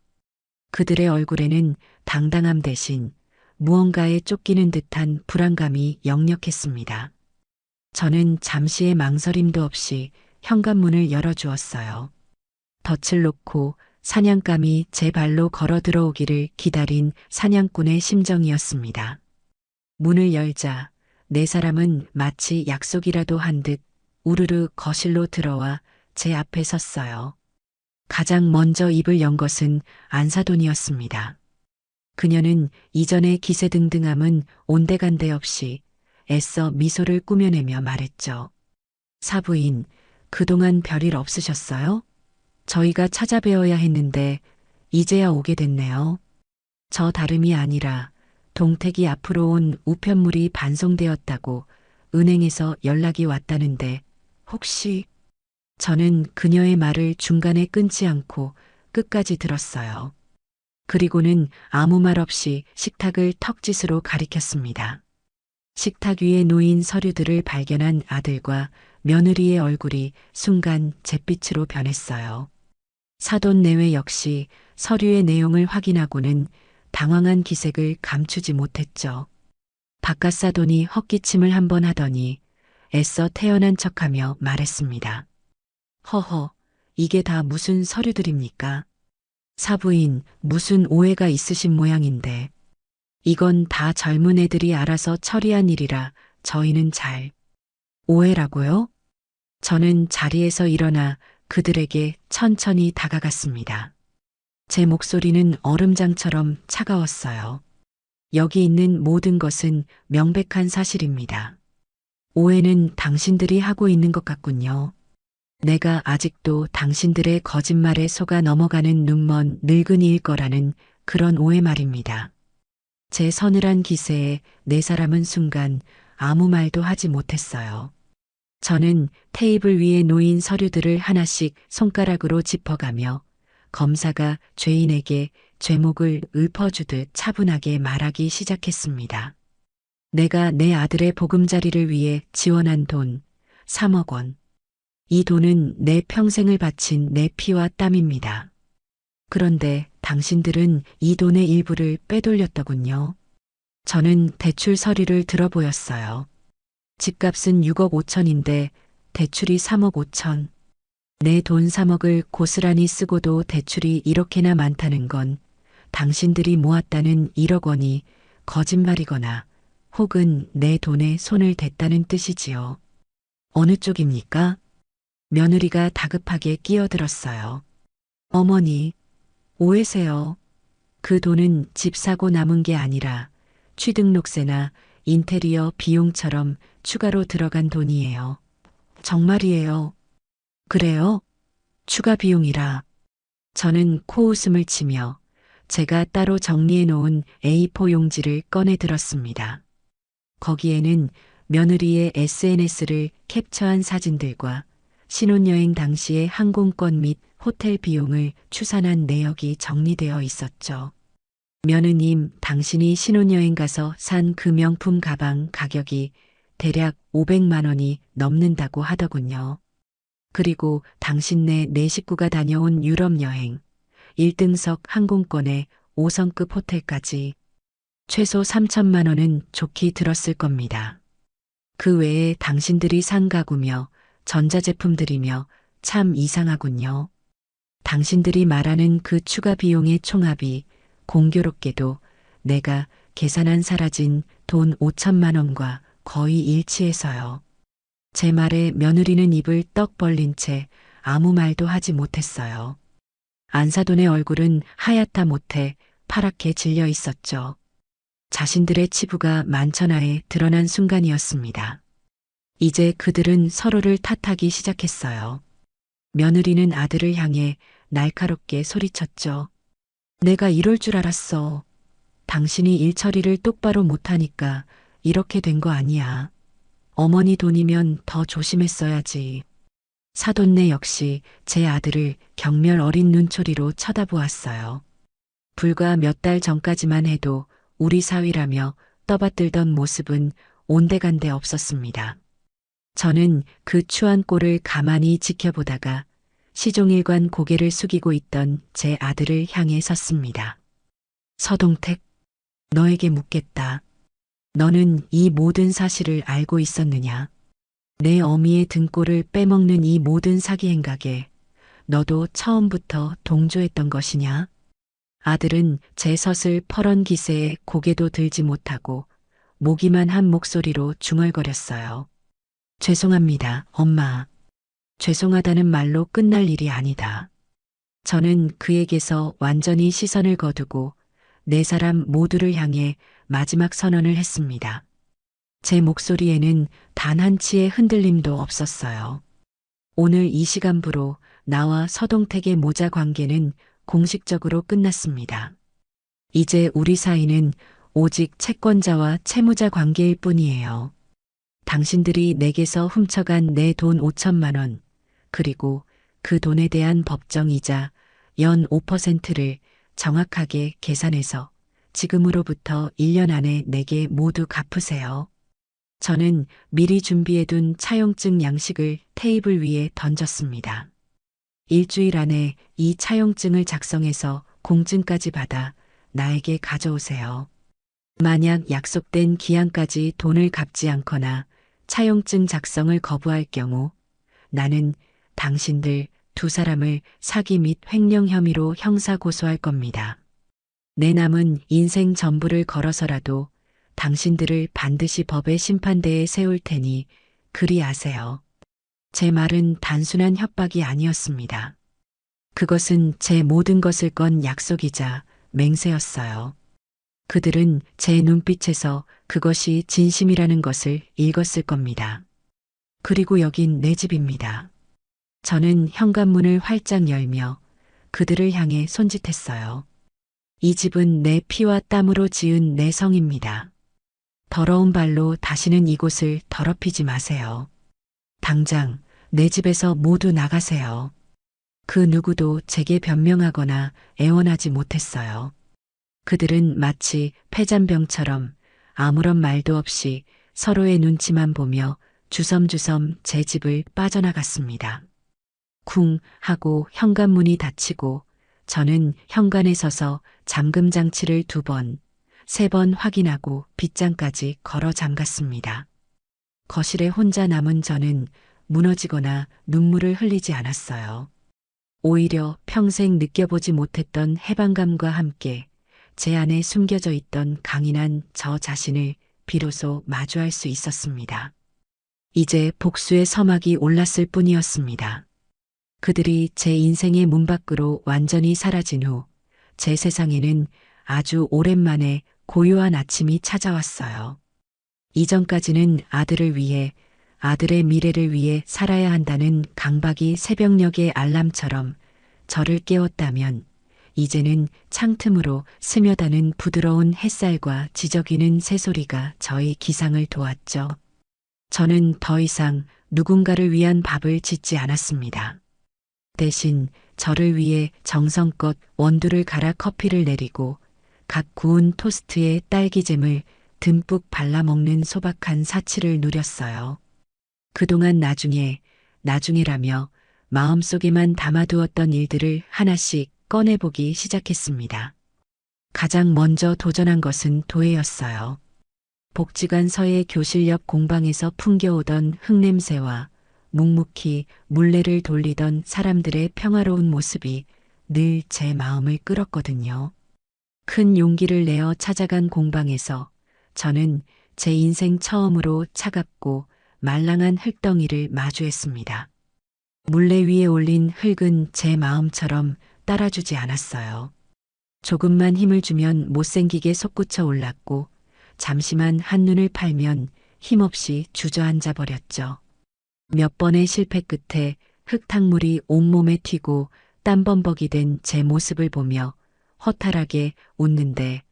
그들의 얼굴에는 당당함 대신 무언가에 쫓기는 듯한 불안감이 역력했습니다. 저는 잠시의 망설임도 없이 현관문을 열어주었어요. 덫을 놓고 사냥감이 제 발로 걸어 들어오기를 기다린 사냥꾼의 심정이었습니다. 문을 열자 4사람은 마치 약속이라도 한 듯 우르르 거실로 들어와 제 앞에 섰어요. 가장 먼저 입을 연 것은 안사돈이었습니다. 그녀는 이전의 기세등등함은 온데간데 없이 애써 미소를 꾸며내며 말했죠. 사부인, 그동안 별일 없으셨어요? 저희가 찾아뵈어야 했는데 이제야 오게 됐네요. 저 다름이 아니라 동택이 앞으로 온 우편물이 반송되었다고 은행에서 연락이 왔다는데 혹시... 저는 그녀의 말을 중간에 끊지 않고 끝까지 들었어요. 그리고는 아무 말 없이 식탁을 턱짓으로 가리켰습니다. 식탁 위에 놓인 서류들을 발견한 아들과 며느리의 얼굴이 순간 잿빛으로 변했어요. 사돈 내외 역시 서류의 내용을 확인하고는 당황한 기색을 감추지 못했죠. 바깥 사돈이 헛기침을 한번 하더니 애써 태연한 척하며 말했습니다. 허허, 이게 다 무슨 서류들입니까? 사부인, 무슨 오해가 있으신 모양인데. 이건 다 젊은 애들이 알아서 처리한 일이라 저희는 잘. 오해라고요? 저는 자리에서 일어나 그들에게 천천히 다가갔습니다. 제 목소리는 얼음장처럼 차가웠어요. 여기 있는 모든 것은 명백한 사실입니다. 오해는 당신들이 하고 있는 것 같군요. 내가 아직도 당신들의 거짓말에 속아 넘어가는 눈먼 늙은이일 거라는 그런 오해 말입니다. 제 서늘한 기세에 4사람은 순간 아무 말도 하지 못했어요. 저는 테이블 위에 놓인 서류들을 하나씩 손가락으로 짚어가며 검사가 죄인에게 죄목을 읊어주듯 차분하게 말하기 시작했습니다. 내가 내 아들의 보금자리를 위해 지원한 돈 3억 원. 이 돈은 내 평생을 바친 내 피와 땀입니다. 그런데 당신들은 이 돈의 일부를 빼돌렸더군요. 저는 대출 서류를 들어보였어요. 집값은 6억 5천인데 대출이 3억 5천. 내 돈 3억을 고스란히 쓰고도 대출이 이렇게나 많다는 건 당신들이 모았다는 1억 원이 거짓말이거나 혹은 내 돈에 손을 댔다는 뜻이지요. 어느 쪽입니까? 며느리가 다급하게 끼어들었어요. 어머니, 오해세요. 그 돈은 집 사고 남은 게 아니라 취등록세나 인테리어 비용처럼 추가로 들어간 돈이에요. 정말이에요. 그래요? 추가 비용이라. 저는 코웃음을 치며 제가 따로 정리해 놓은 A4 용지를 꺼내 들었습니다. 거기에는 며느리의 SNS를 캡처한 사진들과 신혼여행 당시의 항공권 및 호텔 비용을 추산한 내역이 정리되어 있었죠. 며느님, 당신이 신혼여행 가서 산 그 명품 가방 가격이 대략 500만 원이 넘는다고 하더군요. 그리고 당신네 네 식구가 다녀온 유럽 여행, 1등석 항공권에 5성급 호텔까지 최소 3천만 원은 좋게 들었을 겁니다. 그 외에 당신들이 산 가구며 전자제품들이며 참 이상하군요. 당신들이 말하는 그 추가 비용의 총합이 공교롭게도 내가 계산한 사라진 돈 5천만 원과 거의 일치해서요. 제 말에 며느리는 입을 떡 벌린 채 아무 말도 하지 못했어요. 안사돈의 얼굴은 하얗다 못해 파랗게 질려 있었죠. 자신들의 치부가 만천하에 드러난 순간이었습니다. 이제 그들은 서로를 탓하기 시작했어요. 며느리는 아들을 향해 날카롭게 소리쳤죠. 내가 이럴 줄 알았어. 당신이 일 처리를 똑바로 못하니까 이렇게 된 거 아니야. 어머니 돈이면 더 조심했어야지. 사돈네 역시 제 아들을 경멸 어린 눈초리로 쳐다보았어요. 불과 몇 달 전까지만 해도 우리 사위라며 떠받들던 모습은 온데간데 없었습니다. 저는 그 추한 꼴을 가만히 지켜보다가 시종일관 고개를 숙이고 있던 제 아들을 향해 섰습니다. 서동택, 너에게 묻겠다. 너는 이 모든 사실을 알고 있었느냐? 내 어미의 등골을 빼먹는 이 모든 사기 행각에 너도 처음부터 동조했던 것이냐? 아들은 제 섰을 퍼런 기세에 고개도 들지 못하고 모기만 한 목소리로 중얼거렸어요. 죄송합니다, 엄마. 죄송하다는 말로 끝날 일이 아니다. 저는 그에게서 완전히 시선을 거두고 네 사람 모두를 향해 마지막 선언을 했습니다. 제 목소리에는 단 한치의 흔들림도 없었어요. 오늘 이 시간부로 나와 서동택의 모자 관계는 공식적으로 끝났습니다. 이제 우리 사이는 오직 채권자와 채무자 관계일 뿐이에요. 당신들이 내게서 훔쳐간 내 돈 5천만 원, 그리고 그 돈에 대한 법정이자 연 5%를 정확하게 계산해서 지금으로부터 1년 안에 내게 모두 갚으세요. 저는 미리 준비해둔 차용증 양식을 테이블 위에 던졌습니다. 일주일 안에 이 차용증을 작성해서 공증까지 받아 나에게 가져오세요. 만약 약속된 기한까지 돈을 갚지 않거나 차용증 작성을 거부할 경우 나는 당신들 두 사람을 사기 및 횡령 혐의로 형사 고소할 겁니다. 내 남은 인생 전부를 걸어서라도 당신들을 반드시 법의 심판대에 세울 테니 그리 아세요. 제 말은 단순한 협박이 아니었습니다. 그것은 제 모든 것을 건 약속이자 맹세였어요. 그들은 제 눈빛에서 그것이 진심이라는 것을 읽었을 겁니다. 그리고 여긴 내 집입니다. 저는 현관문을 활짝 열며 그들을 향해 손짓했어요. 이 집은 내 피와 땀으로 지은 내 성입니다. 더러운 발로 다시는 이곳을 더럽히지 마세요. 당장 내 집에서 모두 나가세요. 그 누구도 제게 변명하거나 애원하지 못했어요. 그들은 마치 패잔병처럼 아무런 말도 없이 서로의 눈치만 보며 주섬주섬 제 집을 빠져나갔습니다. 쿵 하고 현관문이 닫히고 저는 현관에 서서 잠금 장치를 2번, 3번 확인하고 빗장까지 걸어 잠갔습니다. 거실에 혼자 남은 저는 무너지거나 눈물을 흘리지 않았어요. 오히려 평생 느껴보지 못했던 해방감과 함께 제 안에 숨겨져 있던 강인한 저 자신을 비로소 마주할 수 있었습니다. 이제 복수의 서막이 올랐을 뿐이었습니다. 그들이 제 인생의 문 밖으로 완전히 사라진 후 제 세상에는 아주 오랜만에 고요한 아침이 찾아왔어요. 이전까지는 아들을 위해, 아들의 미래를 위해 살아야 한다는 강박이 새벽녘의 알람처럼 저를 깨웠다면 이제는 창틈으로 스며드는 부드러운 햇살과 지저귀는 새소리가 저의 기상을 도왔죠. 저는 더 이상 누군가를 위한 밥을 짓지 않았습니다. 대신 저를 위해 정성껏 원두를 갈아 커피를 내리고 갓 구운 토스트에 딸기잼을 듬뿍 발라 먹는 소박한 사치를 누렸어요. 그동안 나중에라며 마음속에만 담아두었던 일들을 하나씩 꺼내보기 시작했습니다. 가장 먼저 도전한 것은 도예였어요. 복지관 서예 교실 옆 공방에서 풍겨오던 흙냄새와 묵묵히 물레를 돌리던 사람들의 평화로운 모습이 늘 제 마음을 끌었거든요. 큰 용기를 내어 찾아간 공방에서 저는 제 인생 처음으로 차갑고 말랑한 흙덩이를 마주했습니다. 물레 위에 올린 흙은 제 마음처럼 따라주지 않았어요. 조금만 힘을 주면 못생기게 솟구쳐 올랐고 잠시만 한눈을 팔면 힘없이 주저앉아 버렸죠. 몇 번의 실패 끝에 흙탕물이 온몸에 튀고 땀범벅이 된 제 모습을 보며 허탈하게 웃는데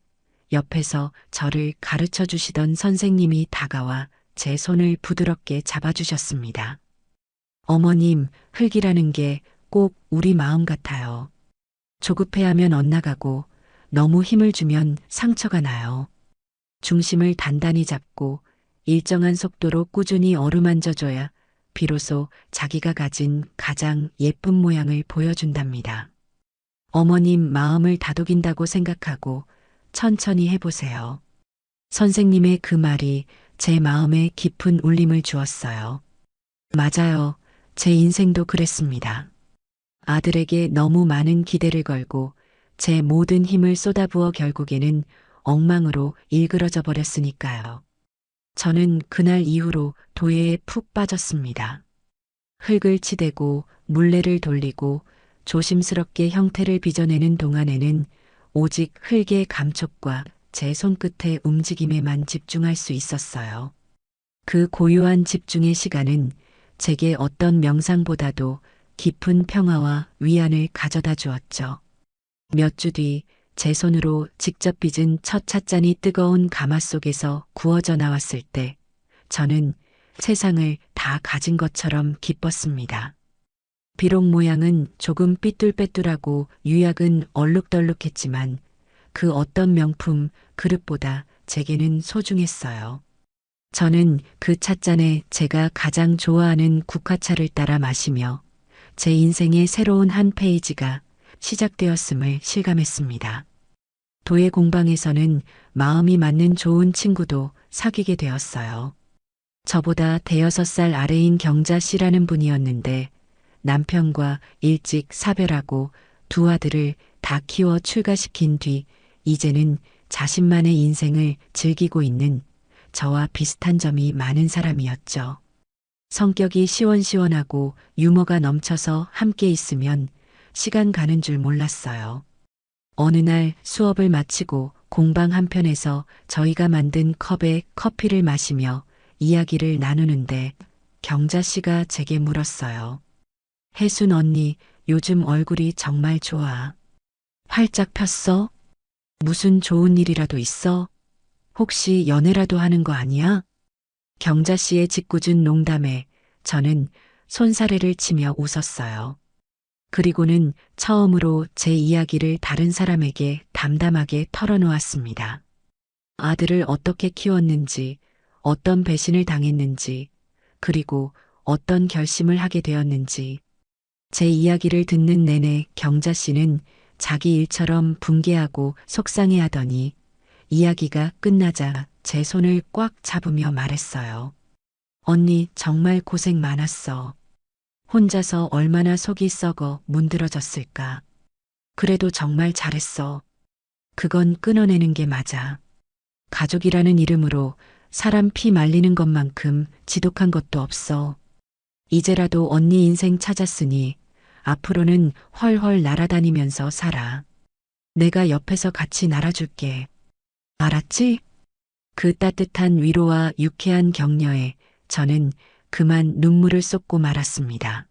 옆에서 저를 가르쳐 주시던 선생님이 다가와 제 손을 부드럽게 잡아주셨습니다. 어머님, 흙이라는 게 꼭 우리 마음 같아요. 조급해하면 엇나가고 너무 힘을 주면 상처가 나요. 중심을 단단히 잡고 일정한 속도로 꾸준히 어루만져줘야 비로소 자기가 가진 가장 예쁜 모양을 보여준답니다. 어머님 마음을 다독인다고 생각하고 천천히 해보세요. 선생님의 그 말이 제 마음에 깊은 울림을 주었어요. 맞아요. 제 인생도 그랬습니다. 아들에게 너무 많은 기대를 걸고 제 모든 힘을 쏟아부어 결국에는 엉망으로 일그러져 버렸으니까요. 저는 그날 이후로 도예에 푹 빠졌습니다. 흙을 치대고 물레를 돌리고 조심스럽게 형태를 빚어내는 동안에는 오직 흙의 감촉과 제 손끝의 움직임에만 집중할 수 있었어요. 그 고요한 집중의 시간은 제게 어떤 명상보다도 깊은 평화와 위안을 가져다 주었죠. 몇 주 뒤 제 손으로 직접 빚은 첫 찻잔이 뜨거운 가마 속에서 구워져 나왔을 때 저는 세상을 다 가진 것처럼 기뻤습니다. 비록 모양은 조금 삐뚤빼뚤하고 유약은 얼룩덜룩했지만 그 어떤 명품 그릇보다 제게는 소중했어요. 저는 그 찻잔에 제가 가장 좋아하는 국화차를 따라 마시며 제 인생의 새로운 한 페이지가 시작되었음을 실감했습니다. 도예 공방에서는 마음이 맞는 좋은 친구도 사귀게 되었어요. 저보다 대여섯 살 아래인 경자 씨라는 분이었는데 남편과 일찍 사별하고 두 아들을 다 키워 출가시킨 뒤 이제는 자신만의 인생을 즐기고 있는 저와 비슷한 점이 많은 사람이었죠. 성격이 시원시원하고 유머가 넘쳐서 함께 있으면 시간 가는 줄 몰랐어요. 어느 날 수업을 마치고 공방 한편에서 저희가 만든 컵에 커피를 마시며 이야기를 나누는데 경자 씨가 제게 물었어요. 혜순 언니, 요즘 얼굴이 정말 좋아. 활짝 폈어? 무슨 좋은 일이라도 있어? 혹시 연애라도 하는 거 아니야? 경자 씨의 짓궂은 농담에 저는 손사래를 치며 웃었어요. 그리고는 처음으로 제 이야기를 다른 사람에게 담담하게 털어놓았습니다. 아들을 어떻게 키웠는지, 어떤 배신을 당했는지, 그리고 어떤 결심을 하게 되었는지. 제 이야기를 듣는 내내 경자 씨는 자기 일처럼 분개하고 속상해하더니 이야기가 끝나자 제 손을 꽉 잡으며 말했어요. 언니 정말 고생 많았어. 혼자서 얼마나 속이 썩어 문드러졌을까. 그래도 정말 잘했어. 그건 끊어내는 게 맞아. 가족이라는 이름으로 사람 피 말리는 것만큼 지독한 것도 없어. 이제라도 언니 인생 찾았으니 앞으로는 헐헐 날아다니면서 살아. 내가 옆에서 같이 날아줄게. 알았지? 그 따뜻한 위로와 유쾌한 격려에 저는 그만 눈물을 쏟고 말았습니다.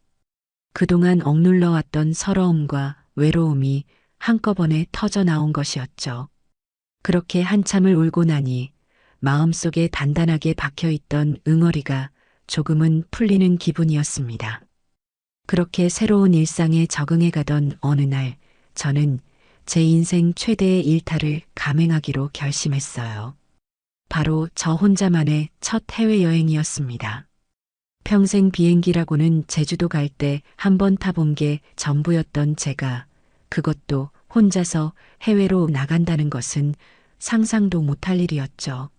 그동안 억눌러 왔던 서러움과 외로움이 한꺼번에 터져 나온 것이었죠. 그렇게 한참을 울고 나니 마음속에 단단하게 박혀있던 응어리가 조금은 풀리는 기분이었습니다. 그렇게 새로운 일상에 적응해 가던 어느 날, 저는 제 인생 최대의 일탈을 감행하기로 결심했어요. 바로 저 혼자만의 첫 해외여행이었습니다. 평생 비행기라고는 제주도 갈 때 한 번 타본 게 전부였던 제가, 그것도 혼자서 해외로 나간다는 것은 상상도 못할 일이었죠.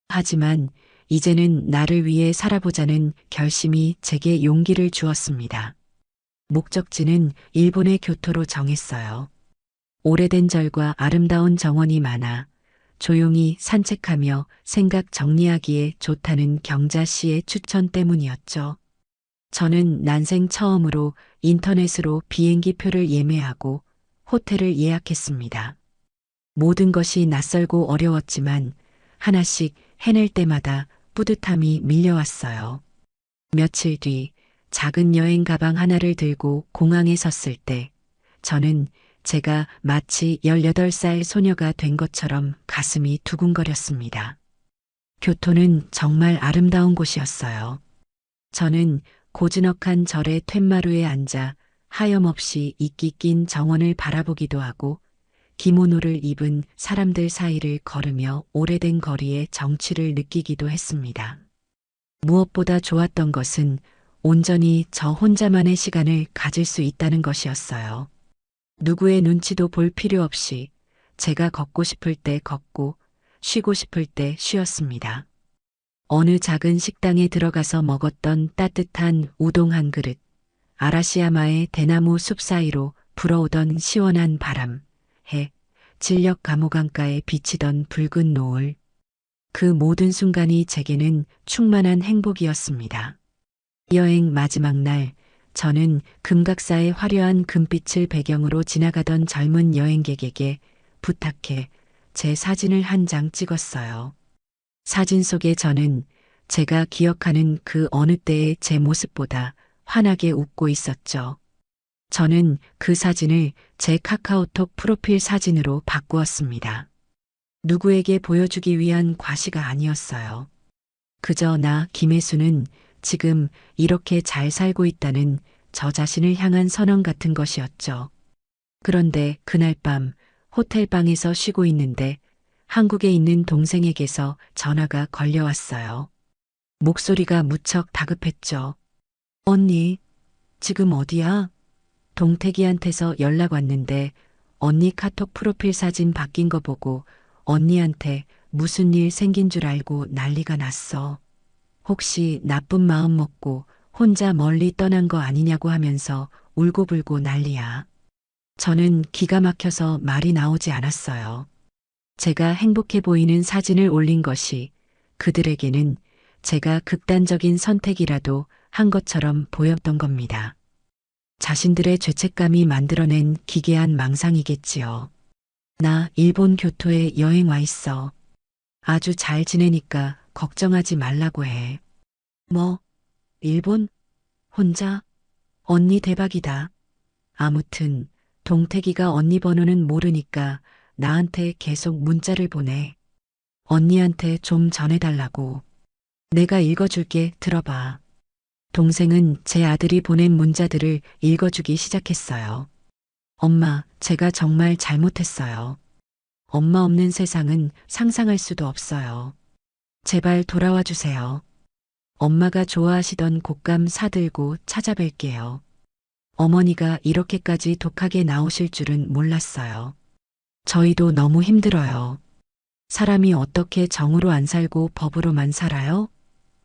하지만 이제는 나를 위해 살아보자는 결심이 제게 용기를 주었습니다. 목적지는 일본의 교토로 정했어요. 오래된 절과 아름다운 정원이 많아 조용히 산책하며 생각 정리하기에 좋다는 경자 씨의 추천 때문이었죠. 저는 난생 처음으로 인터넷으로 비행기 표를 예매하고 호텔을 예약했습니다. 모든 것이 낯설고 어려웠지만 하나씩 해낼 때마다 뿌듯함이 밀려왔어요. 며칠 뒤 작은 여행 가방 하나를 들고 공항에 섰을 때 저는 제가 마치 18살 소녀가 된 것처럼 가슴이 두근거렸습니다. 교토는 정말 아름다운 곳이었어요. 저는 고즈넉한 절의 툇마루에 앉아 하염없이 이끼 낀 정원을 바라보기도 하고 기모노를 입은 사람들 사이를 걸으며 오래된 거리의 정취를 느끼기도 했습니다. 무엇보다 좋았던 것은 온전히 저 혼자만의 시간을 가질 수 있다는 것이었어요. 누구의 눈치도 볼 필요 없이 제가 걷고 싶을 때 걷고 쉬고 싶을 때 쉬었습니다. 어느 작은 식당에 들어가서 먹었던 따뜻한 우동 한 그릇, 아라시야마의 대나무 숲 사이로 불어오던 시원한 바람, 해, 진력 감호강가에 비치던 붉은 노을, 그 모든 순간이 제게는 충만한 행복이었습니다. 여행 마지막 날, 저는 금각사의 화려한 금빛을 배경으로 지나가던 젊은 여행객에게 부탁해 제 사진을 한 장 찍었어요. 사진 속에 저는 제가 기억하는 그 어느 때의 제 모습보다 환하게 웃고 있었죠. 저는 그 사진을 제 카카오톡 프로필 사진으로 바꾸었습니다. 누구에게 보여주기 위한 과시가 아니었어요. 그저 나 김혜수는 지금 이렇게 잘 살고 있다는 저 자신을 향한 선언 같은 것이었죠. 그런데 그날 밤 호텔방에서 쉬고 있는데 한국에 있는 동생에게서 전화가 걸려왔어요. 목소리가 무척 다급했죠. 언니, 지금 어디야? 동태기한테서 연락 왔는데 언니 카톡 프로필 사진 바뀐 거 보고 언니한테 무슨 일 생긴 줄 알고 난리가 났어. 혹시 나쁜 마음 먹고 혼자 멀리 떠난 거 아니냐고 하면서 울고불고 난리야. 저는 기가 막혀서 말이 나오지 않았어요. 제가 행복해 보이는 사진을 올린 것이 그들에게는 제가 극단적인 선택이라도 한 것처럼 보였던 겁니다. 자신들의 죄책감이 만들어낸 기괴한 망상이겠지요. 나 일본 교토에 여행 와 있어. 아주 잘 지내니까 걱정하지 말라고 해. 뭐, 일본? 혼자? 언니 대박이다. 아무튼 동태기가 언니 번호는 모르니까 나한테 계속 문자를 보내. 언니한테 좀 전해달라고. 내가 읽어줄게. 들어봐. 동생은 제 아들이 보낸 문자들을 읽어주기 시작했어요. 엄마, 제가 정말 잘못했어요. 엄마 없는 세상은 상상할 수도 없어요. 제발 돌아와 주세요. 엄마가 좋아하시던 곶감 사들고 찾아뵐게요. 어머니가 이렇게까지 독하게 나오실 줄은 몰랐어요. 저희도 너무 힘들어요. 사람이 어떻게 정으로 안 살고 법으로만 살아요?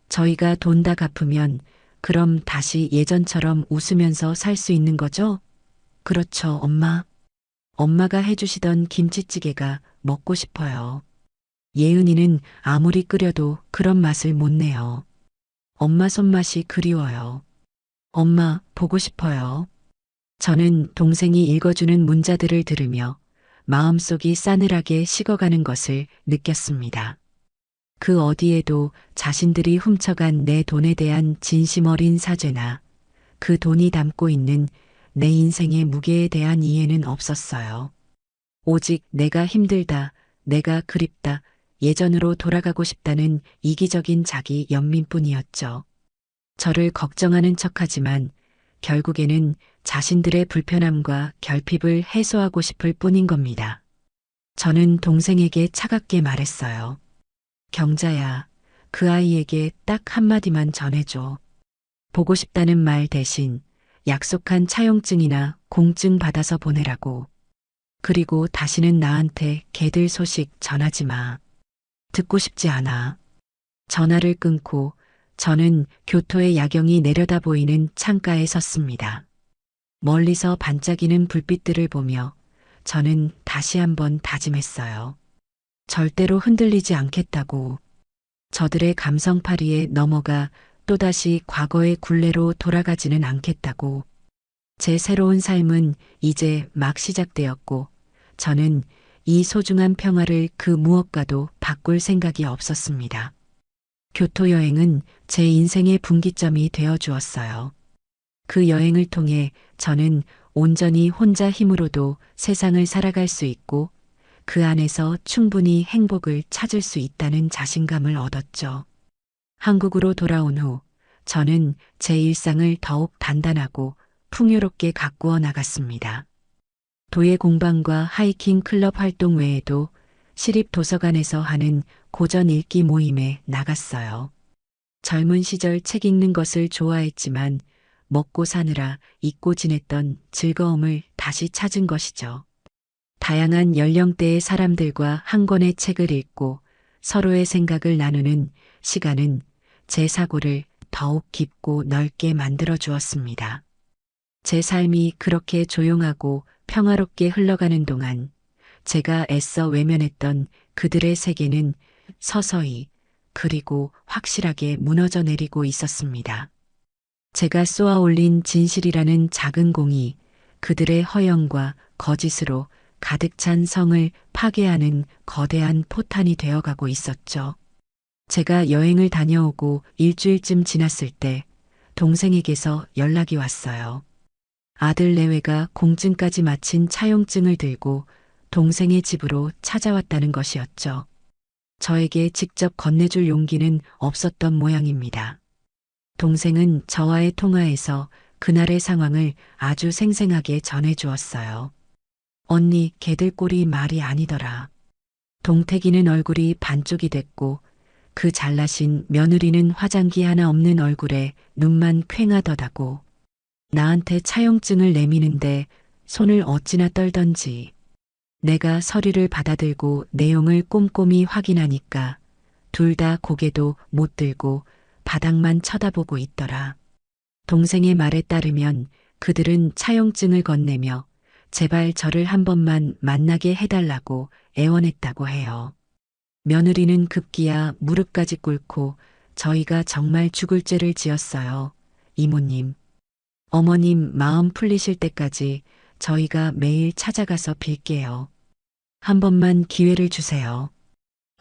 저희가 돈 다 갚으면 그럼 다시 예전처럼 웃으면서 살 수 있는 거죠? 그렇죠, 엄마. 엄마가 해주시던 김치찌개가 먹고 싶어요. 예은이는 아무리 끓여도 그런 맛을 못 내요. 엄마 손맛이 그리워요. 엄마, 보고 싶어요. 저는 동생이 읽어주는 문자들을 들으며 마음속이 싸늘하게 식어가는 것을 느꼈습니다. 그 어디에도 자신들이 훔쳐간 내 돈에 대한 진심 어린 사죄나 그 돈이 담고 있는 내 인생의 무게에 대한 이해는 없었어요. 오직 내가 힘들다, 내가 그립다, 예전으로 돌아가고 싶다는 이기적인 자기 연민뿐이었죠. 저를 걱정하는 척하지만 결국에는 자신들의 불편함과 결핍을 해소하고 싶을 뿐인 겁니다. 저는 동생에게 차갑게 말했어요. 경자야, 그 아이에게 딱 한마디만 전해줘. 보고 싶다는 말 대신 약속한 차용증이나 공증 받아서 보내라고. 그리고 다시는 나한테 걔들 소식 전하지 마. 듣고 싶지 않아. 전화를 끊고 저는 교토의 야경이 내려다 보이는 창가에 섰습니다. 멀리서 반짝이는 불빛들을 보며 저는 다시 한번 다짐했어요. 절대로 흔들리지 않겠다고. 저들의 감성파리에 넘어가 또다시 과거의 굴레로 돌아가지는 않겠다고. 제 새로운 삶은 이제 막 시작되었고 저는 이 소중한 평화를 그 무엇과도 바꿀 생각이 없었습니다. 교토 여행은 제 인생의 분기점이 되어 주었어요. 그 여행을 통해 저는 온전히 혼자 힘으로도 세상을 살아갈 수 있고 그 안에서 충분히 행복을 찾을 수 있다는 자신감을 얻었죠. 한국으로 돌아온 후 저는 제 일상을 더욱 단단하고 풍요롭게 가꾸어 나갔습니다. 도예 공방과 하이킹 클럽 활동 외에도 시립 도서관에서 하는 고전 읽기 모임에 나갔어요. 젊은 시절 책 읽는 것을 좋아했지만 먹고 사느라 잊고 지냈던 즐거움을 다시 찾은 것이죠. 다양한 연령대의 사람들과 한 권의 책을 읽고 서로의 생각을 나누는 시간은 제 사고를 더욱 깊고 넓게 만들어 주었습니다. 제 삶이 그렇게 조용하고 평화롭게 흘러가는 동안 제가 애써 외면했던 그들의 세계는 서서히 그리고 확실하게 무너져 내리고 있었습니다. 제가 쏘아 올린 진실이라는 작은 공이 그들의 허영과 거짓으로 가득 찬 성을 파괴하는 거대한 포탄이 되어가고 있었죠. 제가 여행을 다녀오고 일주일쯤 지났을 때 동생에게서 연락이 왔어요. 아들 내외가 공증까지 마친 차용증을 들고 동생의 집으로 찾아왔다는 것이었죠. 저에게 직접 건네줄 용기는 없었던 모양입니다. 동생은 저와의 통화에서 그날의 상황을 아주 생생하게 전해주었어요. 언니, 걔들 꼴이 말이 아니더라. 동태기는 얼굴이 반쪽이 됐고 그 잘나신 며느리는 화장기 하나 없는 얼굴에 눈만 퀭하더다고. 나한테 차용증을 내미는데 손을 어찌나 떨던지. 내가 서류를 받아들고 내용을 꼼꼼히 확인하니까 둘 다 고개도 못 들고 바닥만 쳐다보고 있더라. 동생의 말에 따르면 그들은 차용증을 건네며 제발 저를 한 번만 만나게 해달라고 애원했다고 해요. 며느리는 급기야 무릎까지 꿇고 저희가 정말 죽을 죄를 지었어요. 이모님, 어머님 마음 풀리실 때까지 저희가 매일 찾아가서 빌게요. 한 번만 기회를 주세요.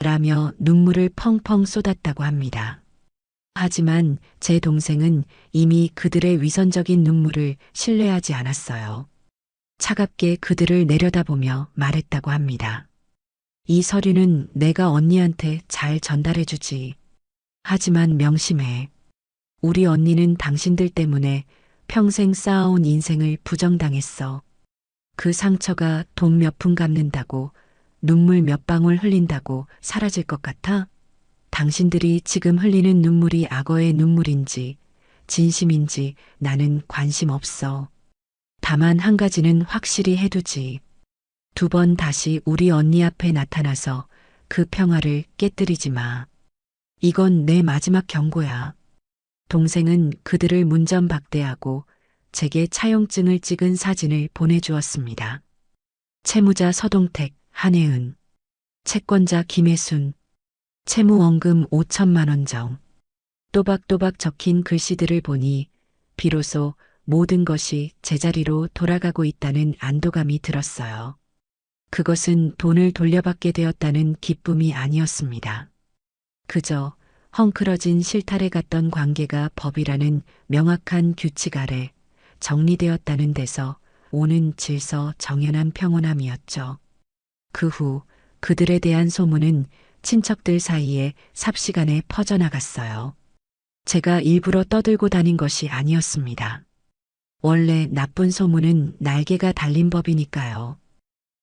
라며 눈물을 펑펑 쏟았다고 합니다. 하지만 제 동생은 이미 그들의 위선적인 눈물을 신뢰하지 않았어요. 차갑게 그들을 내려다보며 말했다고 합니다. 이 서류는 내가 언니한테 잘 전달해주지. 하지만 명심해. 우리 언니는 당신들 때문에 평생 쌓아온 인생을 부정당했어. 그 상처가 돈 몇 푼 갚는다고, 눈물 몇 방울 흘린다고 사라질 것 같아? 당신들이 지금 흘리는 눈물이 악어의 눈물인지 진심인지 나는 관심 없어. 다만 한 가지는 확실히 해두지. 두 번 다시 우리 언니 앞에 나타나서 그 평화를 깨뜨리지 마. 이건 내 마지막 경고야. 동생은 그들을 문전박대하고 제게 차용증을 찍은 사진을 보내주었습니다. 채무자 서동택, 한혜은, 채권자 김혜순, 채무원금 5천만 원 정. 또박또박 적힌 글씨들을 보니 비로소 모든 것이 제자리로 돌아가고 있다는 안도감이 들었어요. 그것은 돈을 돌려받게 되었다는 기쁨이 아니었습니다. 그저 헝클어진 실타래 같던 관계가 법이라는 명확한 규칙 아래 정리되었다는 데서 오는 질서 정연한 평온함이었죠. 그 후 그들에 대한 소문은 친척들 사이에 삽시간에 퍼져나갔어요. 제가 일부러 떠들고 다닌 것이 아니었습니다. 원래 나쁜 소문은 날개가 달린 법이니까요.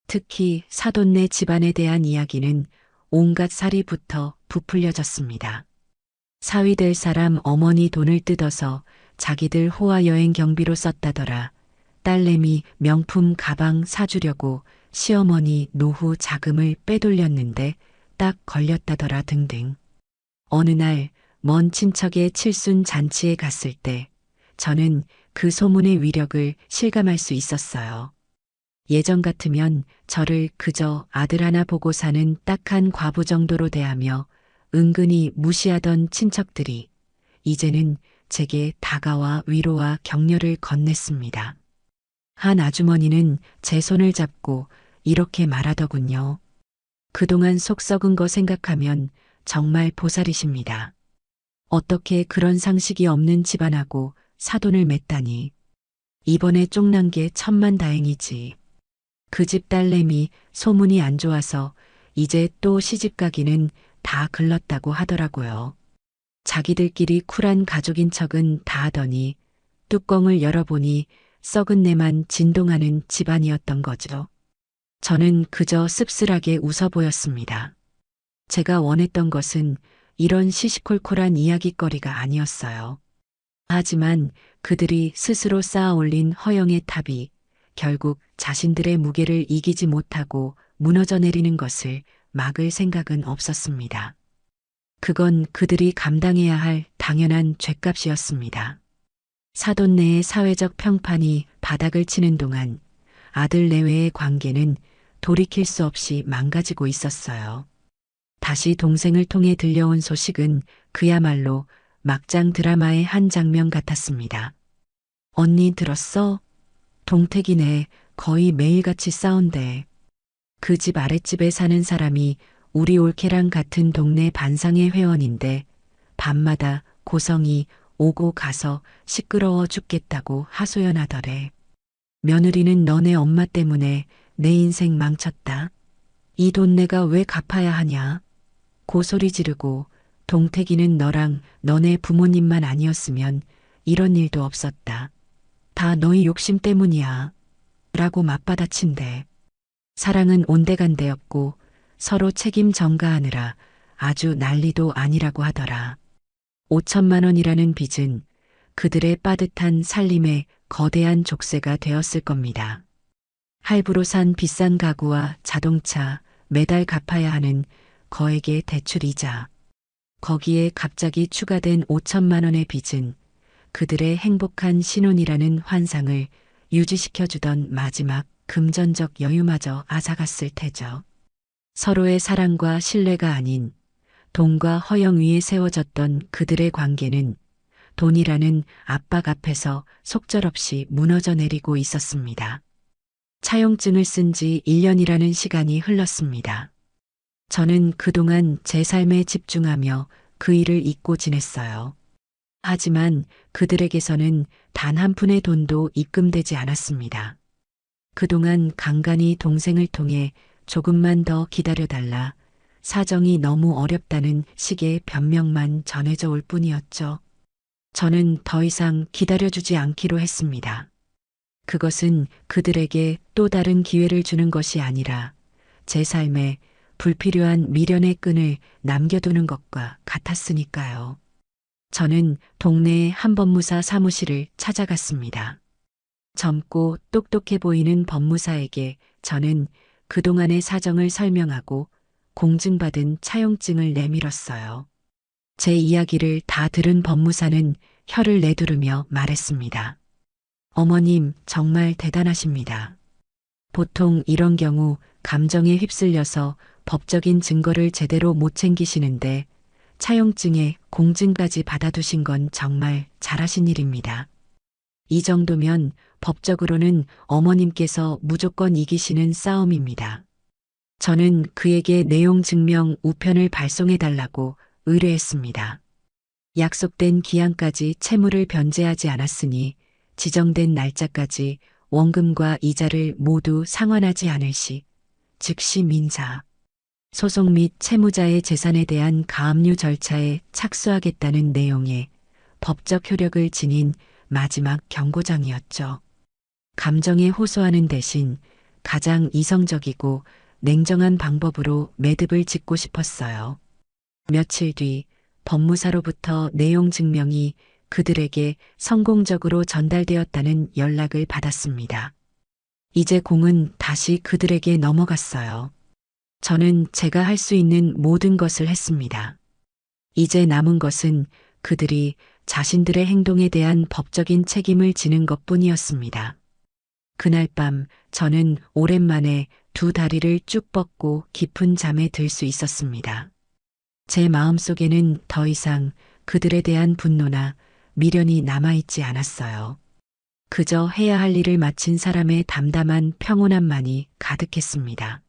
특히 사돈네 집안에 대한 이야기는 온갖 살이부터 부풀려졌습니다. 사위 될 사람 어머니 돈을 뜯어서 자기들 호화 여행 경비로 썼다더라. 딸내미 명품 가방 사주려고 시어머니 노후 자금을 빼돌렸는데 딱 걸렸다더라 등등. 어느 날 먼 친척의 칠순 잔치에 갔을 때 저는 그 소문의 위력을 실감할 수 있었어요. 예전 같으면 저를 그저 아들 하나 보고 사는 딱한 과부 정도로 대하며 은근히 무시하던 친척들이 이제는 제게 다가와 위로와 격려를 건넸습니다. 한 아주머니는 제 손을 잡고 이렇게 말하더군요. 그동안 속 썩은 거 생각하면 정말 보살이십니다. 어떻게 그런 상식이 없는 집안하고 사돈을 맺다니. 이번에 쫑난 게 천만다행이지. 그 집 딸내미 소문이 안 좋아서 이제 또 시집 가기는 다 글렀다고 하더라고요. 자기들끼리 쿨한 가족인 척은 다 하더니 뚜껑을 열어보니 썩은 내만 진동하는 집안이었던 거죠. 저는 그저 씁쓸하게 웃어 보였습니다. 제가 원했던 것은 이런 시시콜콜한 이야깃거리가 아니었어요. 하지만 그들이 스스로 쌓아 올린 허영의 탑이 결국 자신들의 무게를 이기지 못하고 무너져 내리는 것을 막을 생각은 없었습니다. 그건 그들이 감당해야 할 당연한 죗값이었습니다. 사돈 내의 사회적 평판이 바닥을 치는 동안 아들 내외의 관계는 돌이킬 수 없이 망가지고 있었어요. 다시 동생을 통해 들려온 소식은 그야말로 막장 드라마의 한 장면 같았습니다. 언니 들었어? 동택이네 거의 매일같이 싸운대. 그 집 아랫집에 사는 사람이 우리 올케랑 같은 동네 반상회 회원인데 밤마다 고성이 오고 가서 시끄러워 죽겠다고 하소연하더래. 며느리는 너네 엄마 때문에 내 인생 망쳤다. 이 돈 내가 왜 갚아야 하냐. 고소리 지르고 동택이는 너랑 너네 부모님만 아니었으면 이런 일도 없었다. 다 너희 욕심 때문이야. 라고 맞받아친대. 사랑은 온데간데였고 서로 책임 전가하느라 아주 난리도 아니라고 하더라. 5천만 원이라는 빚은 그들의 빠듯한 살림에 거대한 족쇄가 되었을 겁니다. 할부로 산 비싼 가구와 자동차, 매달 갚아야 하는 거액의 대출이자 거기에 갑자기 추가된 5천만 원의 빚은 그들의 행복한 신혼이라는 환상을 유지시켜주던 마지막 금전적 여유마저 앗아갔을 테죠. 서로의 사랑과 신뢰가 아닌 돈과 허영 위에 세워졌던 그들의 관계는 돈이라는 압박 앞에서 속절없이 무너져 내리고 있었습니다. 차용증을 쓴 지 1년이라는 시간이 흘렀습니다. 저는 그동안 제 삶에 집중하며 그 일을 잊고 지냈어요. 하지만 그들에게서는 단 한 푼의 돈도 입금되지 않았습니다. 그동안 간간히 동생을 통해 조금만 더 기다려달라, 사정이 너무 어렵다는 식의 변명만 전해져 올 뿐이었죠. 저는 더 이상 기다려주지 않기로 했습니다. 그것은 그들에게 또 다른 기회를 주는 것이 아니라 제 삶에 불필요한 미련의 끈을 남겨두는 것과 같았으니까요. 저는 동네의 한 법무사 사무실을 찾아갔습니다. 젊고 똑똑해 보이는 법무사에게 저는 그동안의 사정을 설명하고 공증받은 차용증을 내밀었어요. 제 이야기를 다 들은 법무사는 혀를 내두르며 말했습니다. 어머님, 정말 대단하십니다. 보통 이런 경우 감정에 휩쓸려서 법적인 증거를 제대로 못 챙기시는데 차용증에 공증까지 받아두신 건 정말 잘하신 일입니다. 이 정도면 법적으로는 어머님께서 무조건 이기시는 싸움입니다. 저는 그에게 내용 증명 우편을 발송해달라고 의뢰했습니다. 약속된 기한까지 채무를 변제하지 않았으니 지정된 날짜까지 원금과 이자를 모두 상환하지 않을 시 즉시 민사, 소송 및 채무자의 재산에 대한 가압류 절차에 착수하겠다는 내용의 법적 효력을 지닌 마지막 경고장이었죠. 감정에 호소하는 대신 가장 이성적이고 냉정한 방법으로 매듭을 짓고 싶었어요. 며칠 뒤 법무사로부터 내용 증명이 그들에게 성공적으로 전달되었다는 연락을 받았습니다. 이제 공은 다시 그들에게 넘어갔어요. 저는 제가 할 수 있는 모든 것을 했습니다. 이제 남은 것은 그들이 자신들의 행동에 대한 법적인 책임을 지는 것뿐이었습니다. 그날 밤 저는 오랜만에 두 다리를 쭉 뻗고 깊은 잠에 들 수 있었습니다. 제 마음속에는 더 이상 그들에 대한 분노나 미련이 남아있지 않았어요. 그저 해야 할 일을 마친 사람의 담담한 평온함만이 가득했습니다.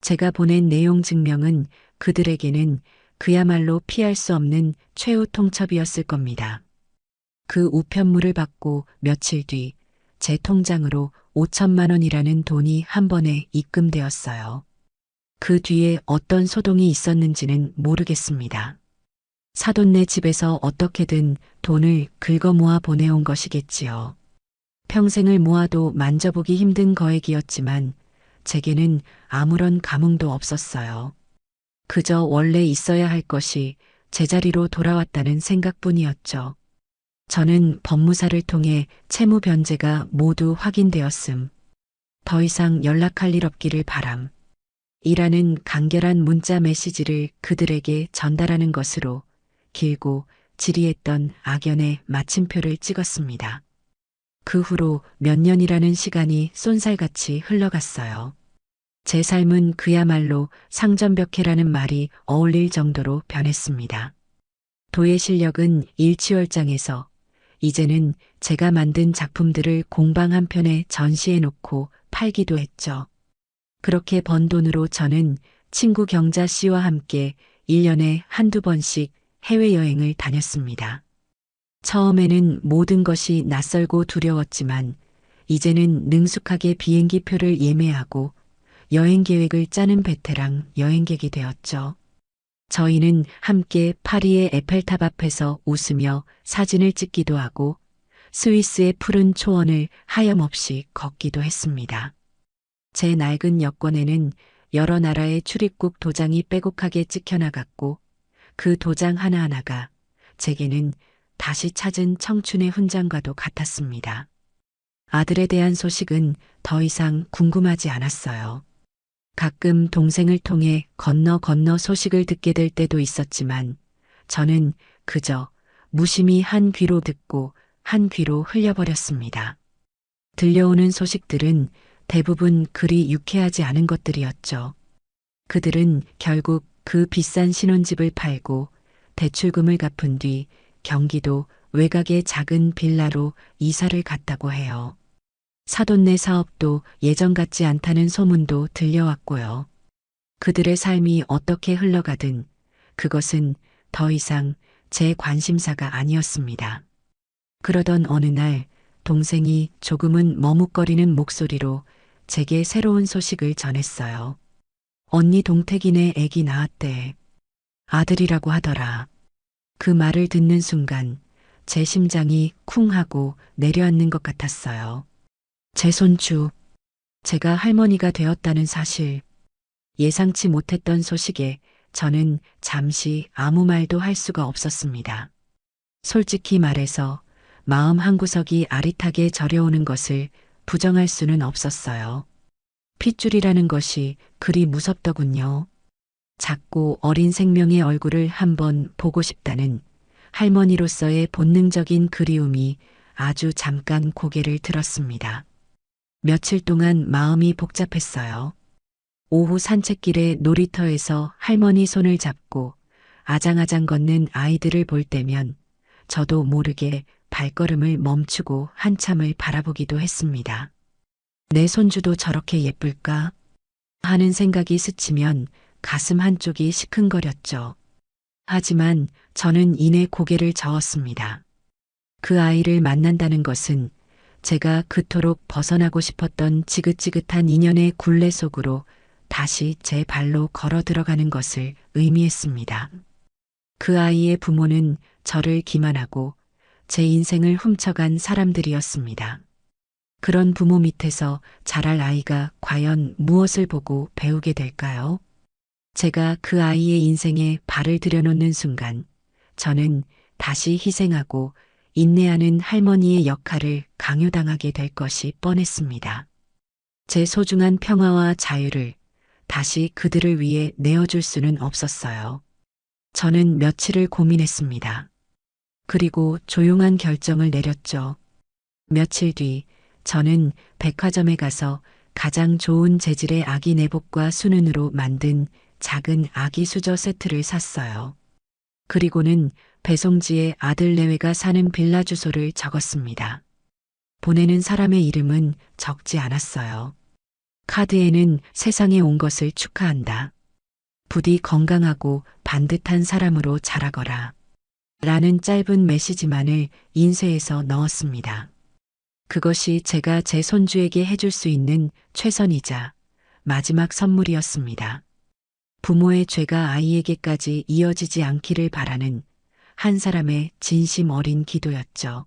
제가 보낸 내용 증명은 그들에게는 그야말로 피할 수 없는 최후 통첩이었을 겁니다. 그 우편물을 받고 며칠 뒤 제 통장으로 5천만 원이라는 돈이 한 번에 입금되었어요. 그 뒤에 어떤 소동이 있었는지는 모르겠습니다. 사돈네 집에서 어떻게든 돈을 긁어 모아 보내온 것이겠지요. 평생을 모아도 만져보기 힘든 거액이었지만 제게는 아무런 감흥도 없었어요. 그저 원래 있어야 할 것이 제자리로 돌아왔다는 생각뿐이었죠. 저는 법무사를 통해 채무 변제가 모두 확인되었음. 더 이상 연락할 일 없기를 바람. 이라는 간결한 문자 메시지를 그들에게 전달하는 것으로 길고 지리했던 악연의 마침표를 찍었습니다. 그 후로 몇 년이라는 시간이 쏜살같이 흘러갔어요. 제 삶은 그야말로 상전벽해라는 말이 어울릴 정도로 변했습니다. 도의 실력은 일취월장에서 이제는 제가 만든 작품들을 공방 한편에 전시해 놓고 팔기도 했죠. 그렇게 번 돈으로 저는 친구 경자 씨와 함께 1년에 한두 번씩 해외여행을 다녔습니다. 처음에는 모든 것이 낯설고 두려웠지만 이제는 능숙하게 비행기 표를 예매하고 여행 계획을 짜는 베테랑 여행객이 되었죠. 저희는 함께 파리의 에펠탑 앞에서 웃으며 사진을 찍기도 하고 스위스의 푸른 초원을 하염없이 걷기도 했습니다. 제 낡은 여권에는 여러 나라의 출입국 도장이 빼곡하게 찍혀나갔고 그 도장 하나하나가 제게는 다시 찾은 청춘의 훈장과도 같았습니다. 아들에 대한 소식은 더 이상 궁금하지 않았어요. 가끔 동생을 통해 건너 소식을 듣게 될 때도 있었지만 저는 그저 무심히 한 귀로 듣고 한 귀로 흘려버렸습니다. 들려오는 소식들은 대부분 그리 유쾌하지 않은 것들이었죠. 그들은 결국 그 비싼 신혼집을 팔고 대출금을 갚은 뒤 경기도 외곽의 작은 빌라로 이사를 갔다고 해요. 사돈네 사업도 예전 같지 않다는 소문도 들려왔고요. 그들의 삶이 어떻게 흘러가든 그것은 더 이상 제 관심사가 아니었습니다. 그러던 어느 날 동생이 조금은 머뭇거리는 목소리로 제게 새로운 소식을 전했어요. 언니 동택이네 애기 낳았대. 아들이라고 하더라. 그 말을 듣는 순간 제 심장이 쿵 하고 내려앉는 것 같았어요. 제 손주, 제가 할머니가 되었다는 사실, 예상치 못했던 소식에 저는 잠시 아무 말도 할 수가 없었습니다. 솔직히 말해서 마음 한구석이 아릿하게 저려오는 것을 부정할 수는 없었어요. 핏줄이라는 것이 그리 무섭더군요. 작고 어린 생명의 얼굴을 한번 보고 싶다는 할머니로서의 본능적인 그리움이 아주 잠깐 고개를 들었습니다. 며칠 동안 마음이 복잡했어요. 오후 산책길에 놀이터에서 할머니 손을 잡고 아장아장 걷는 아이들을 볼 때면 저도 모르게 발걸음을 멈추고 한참을 바라보기도 했습니다. 내 손주도 저렇게 예쁠까? 하는 생각이 스치면 가슴 한쪽이 시큰거렸죠. 하지만 저는 이내 고개를 저었습니다. 그 아이를 만난다는 것은 제가 그토록 벗어나고 싶었던 지긋지긋한 인연의 굴레 속으로 다시 제 발로 걸어 들어가는 것을 의미했습니다. 그 아이의 부모는 저를 기만하고 제 인생을 훔쳐간 사람들이었습니다. 그런 부모 밑에서 자랄 아이가 과연 무엇을 보고 배우게 될까요? 제가 그 아이의 인생에 발을 들여놓는 순간 저는 다시 희생하고 인내하는 할머니의 역할을 강요당하게 될 것이 뻔했습니다. 제 소중한 평화와 자유를 다시 그들을 위해 내어줄 수는 없었어요. 저는 며칠을 고민했습니다. 그리고 조용한 결정을 내렸죠. 며칠 뒤 저는 백화점에 가서 가장 좋은 재질의 아기 내복과 수는으로 만든 작은 아기 수저 세트를 샀어요. 그리고는 배송지에 아들 내외가 사는 빌라 주소를 적었습니다. 보내는 사람의 이름은 적지 않았어요. 카드에는 세상에 온 것을 축하한다. 부디 건강하고 반듯한 사람으로 자라거라. 라는 짧은 메시지만을 인쇄해서 넣었습니다. 그것이 제가 제 손주에게 해줄 수 있는 최선이자 마지막 선물이었습니다. 부모의 죄가 아이에게까지 이어지지 않기를 바라는 한 사람의 진심 어린 기도였죠.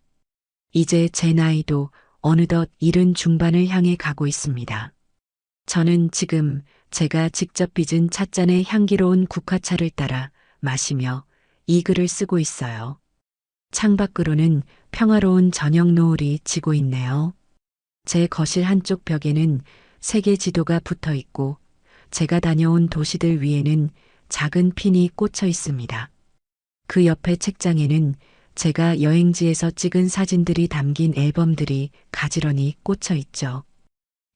이제 제 나이도 어느덧 70 중반을 향해 가고 있습니다. 저는 지금 제가 직접 빚은 찻잔의 향기로운 국화차를 따라 마시며 이 글을 쓰고 있어요. 창밖으로는 평화로운 저녁 노을이 지고 있네요. 제 거실 한쪽 벽에는 세계 지도가 붙어 있고 제가 다녀온 도시들 위에는 작은 핀이 꽂혀 있습니다. 그 옆에 책장에는 제가 여행지에서 찍은 사진들이 담긴 앨범들이 가지런히 꽂혀 있죠.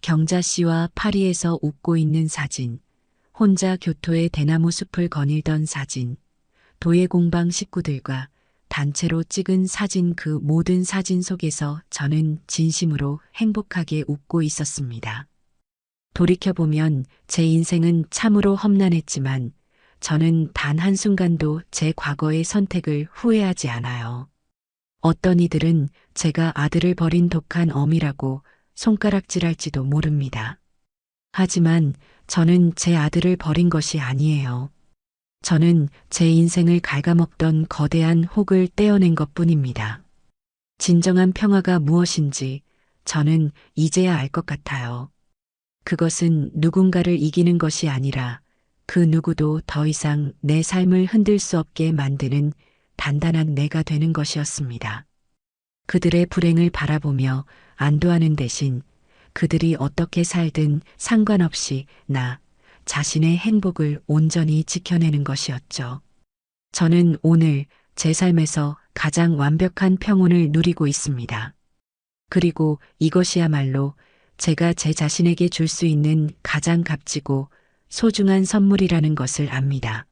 경자 씨와 파리에서 웃고 있는 사진, 혼자 교토의 대나무 숲을 거닐던 사진, 도예공방 식구들과 단체로 찍은 사진, 그 모든 사진 속에서 저는 진심으로 행복하게 웃고 있었습니다. 돌이켜보면 제 인생은 참으로 험난했지만 저는 단 한순간도 제 과거의 선택을 후회하지 않아요. 어떤 이들은 제가 아들을 버린 독한 어미라고 손가락질할지도 모릅니다. 하지만 저는 제 아들을 버린 것이 아니에요. 저는 제 인생을 갉아먹던 거대한 혹을 떼어낸 것뿐입니다. 진정한 평화가 무엇인지 저는 이제야 알 것 같아요. 그것은 누군가를 이기는 것이 아니라 그 누구도 더 이상 내 삶을 흔들 수 없게 만드는 단단한 내가 되는 것이었습니다. 그들의 불행을 바라보며 안도하는 대신 그들이 어떻게 살든 상관없이 나 자신의 행복을 온전히 지켜내는 것이었죠. 저는 오늘 제 삶에서 가장 완벽한 평온을 누리고 있습니다. 그리고 이것이야말로 제가 제 자신에게 줄 수 있는 가장 값지고 소중한 선물이라는 것을 압니다.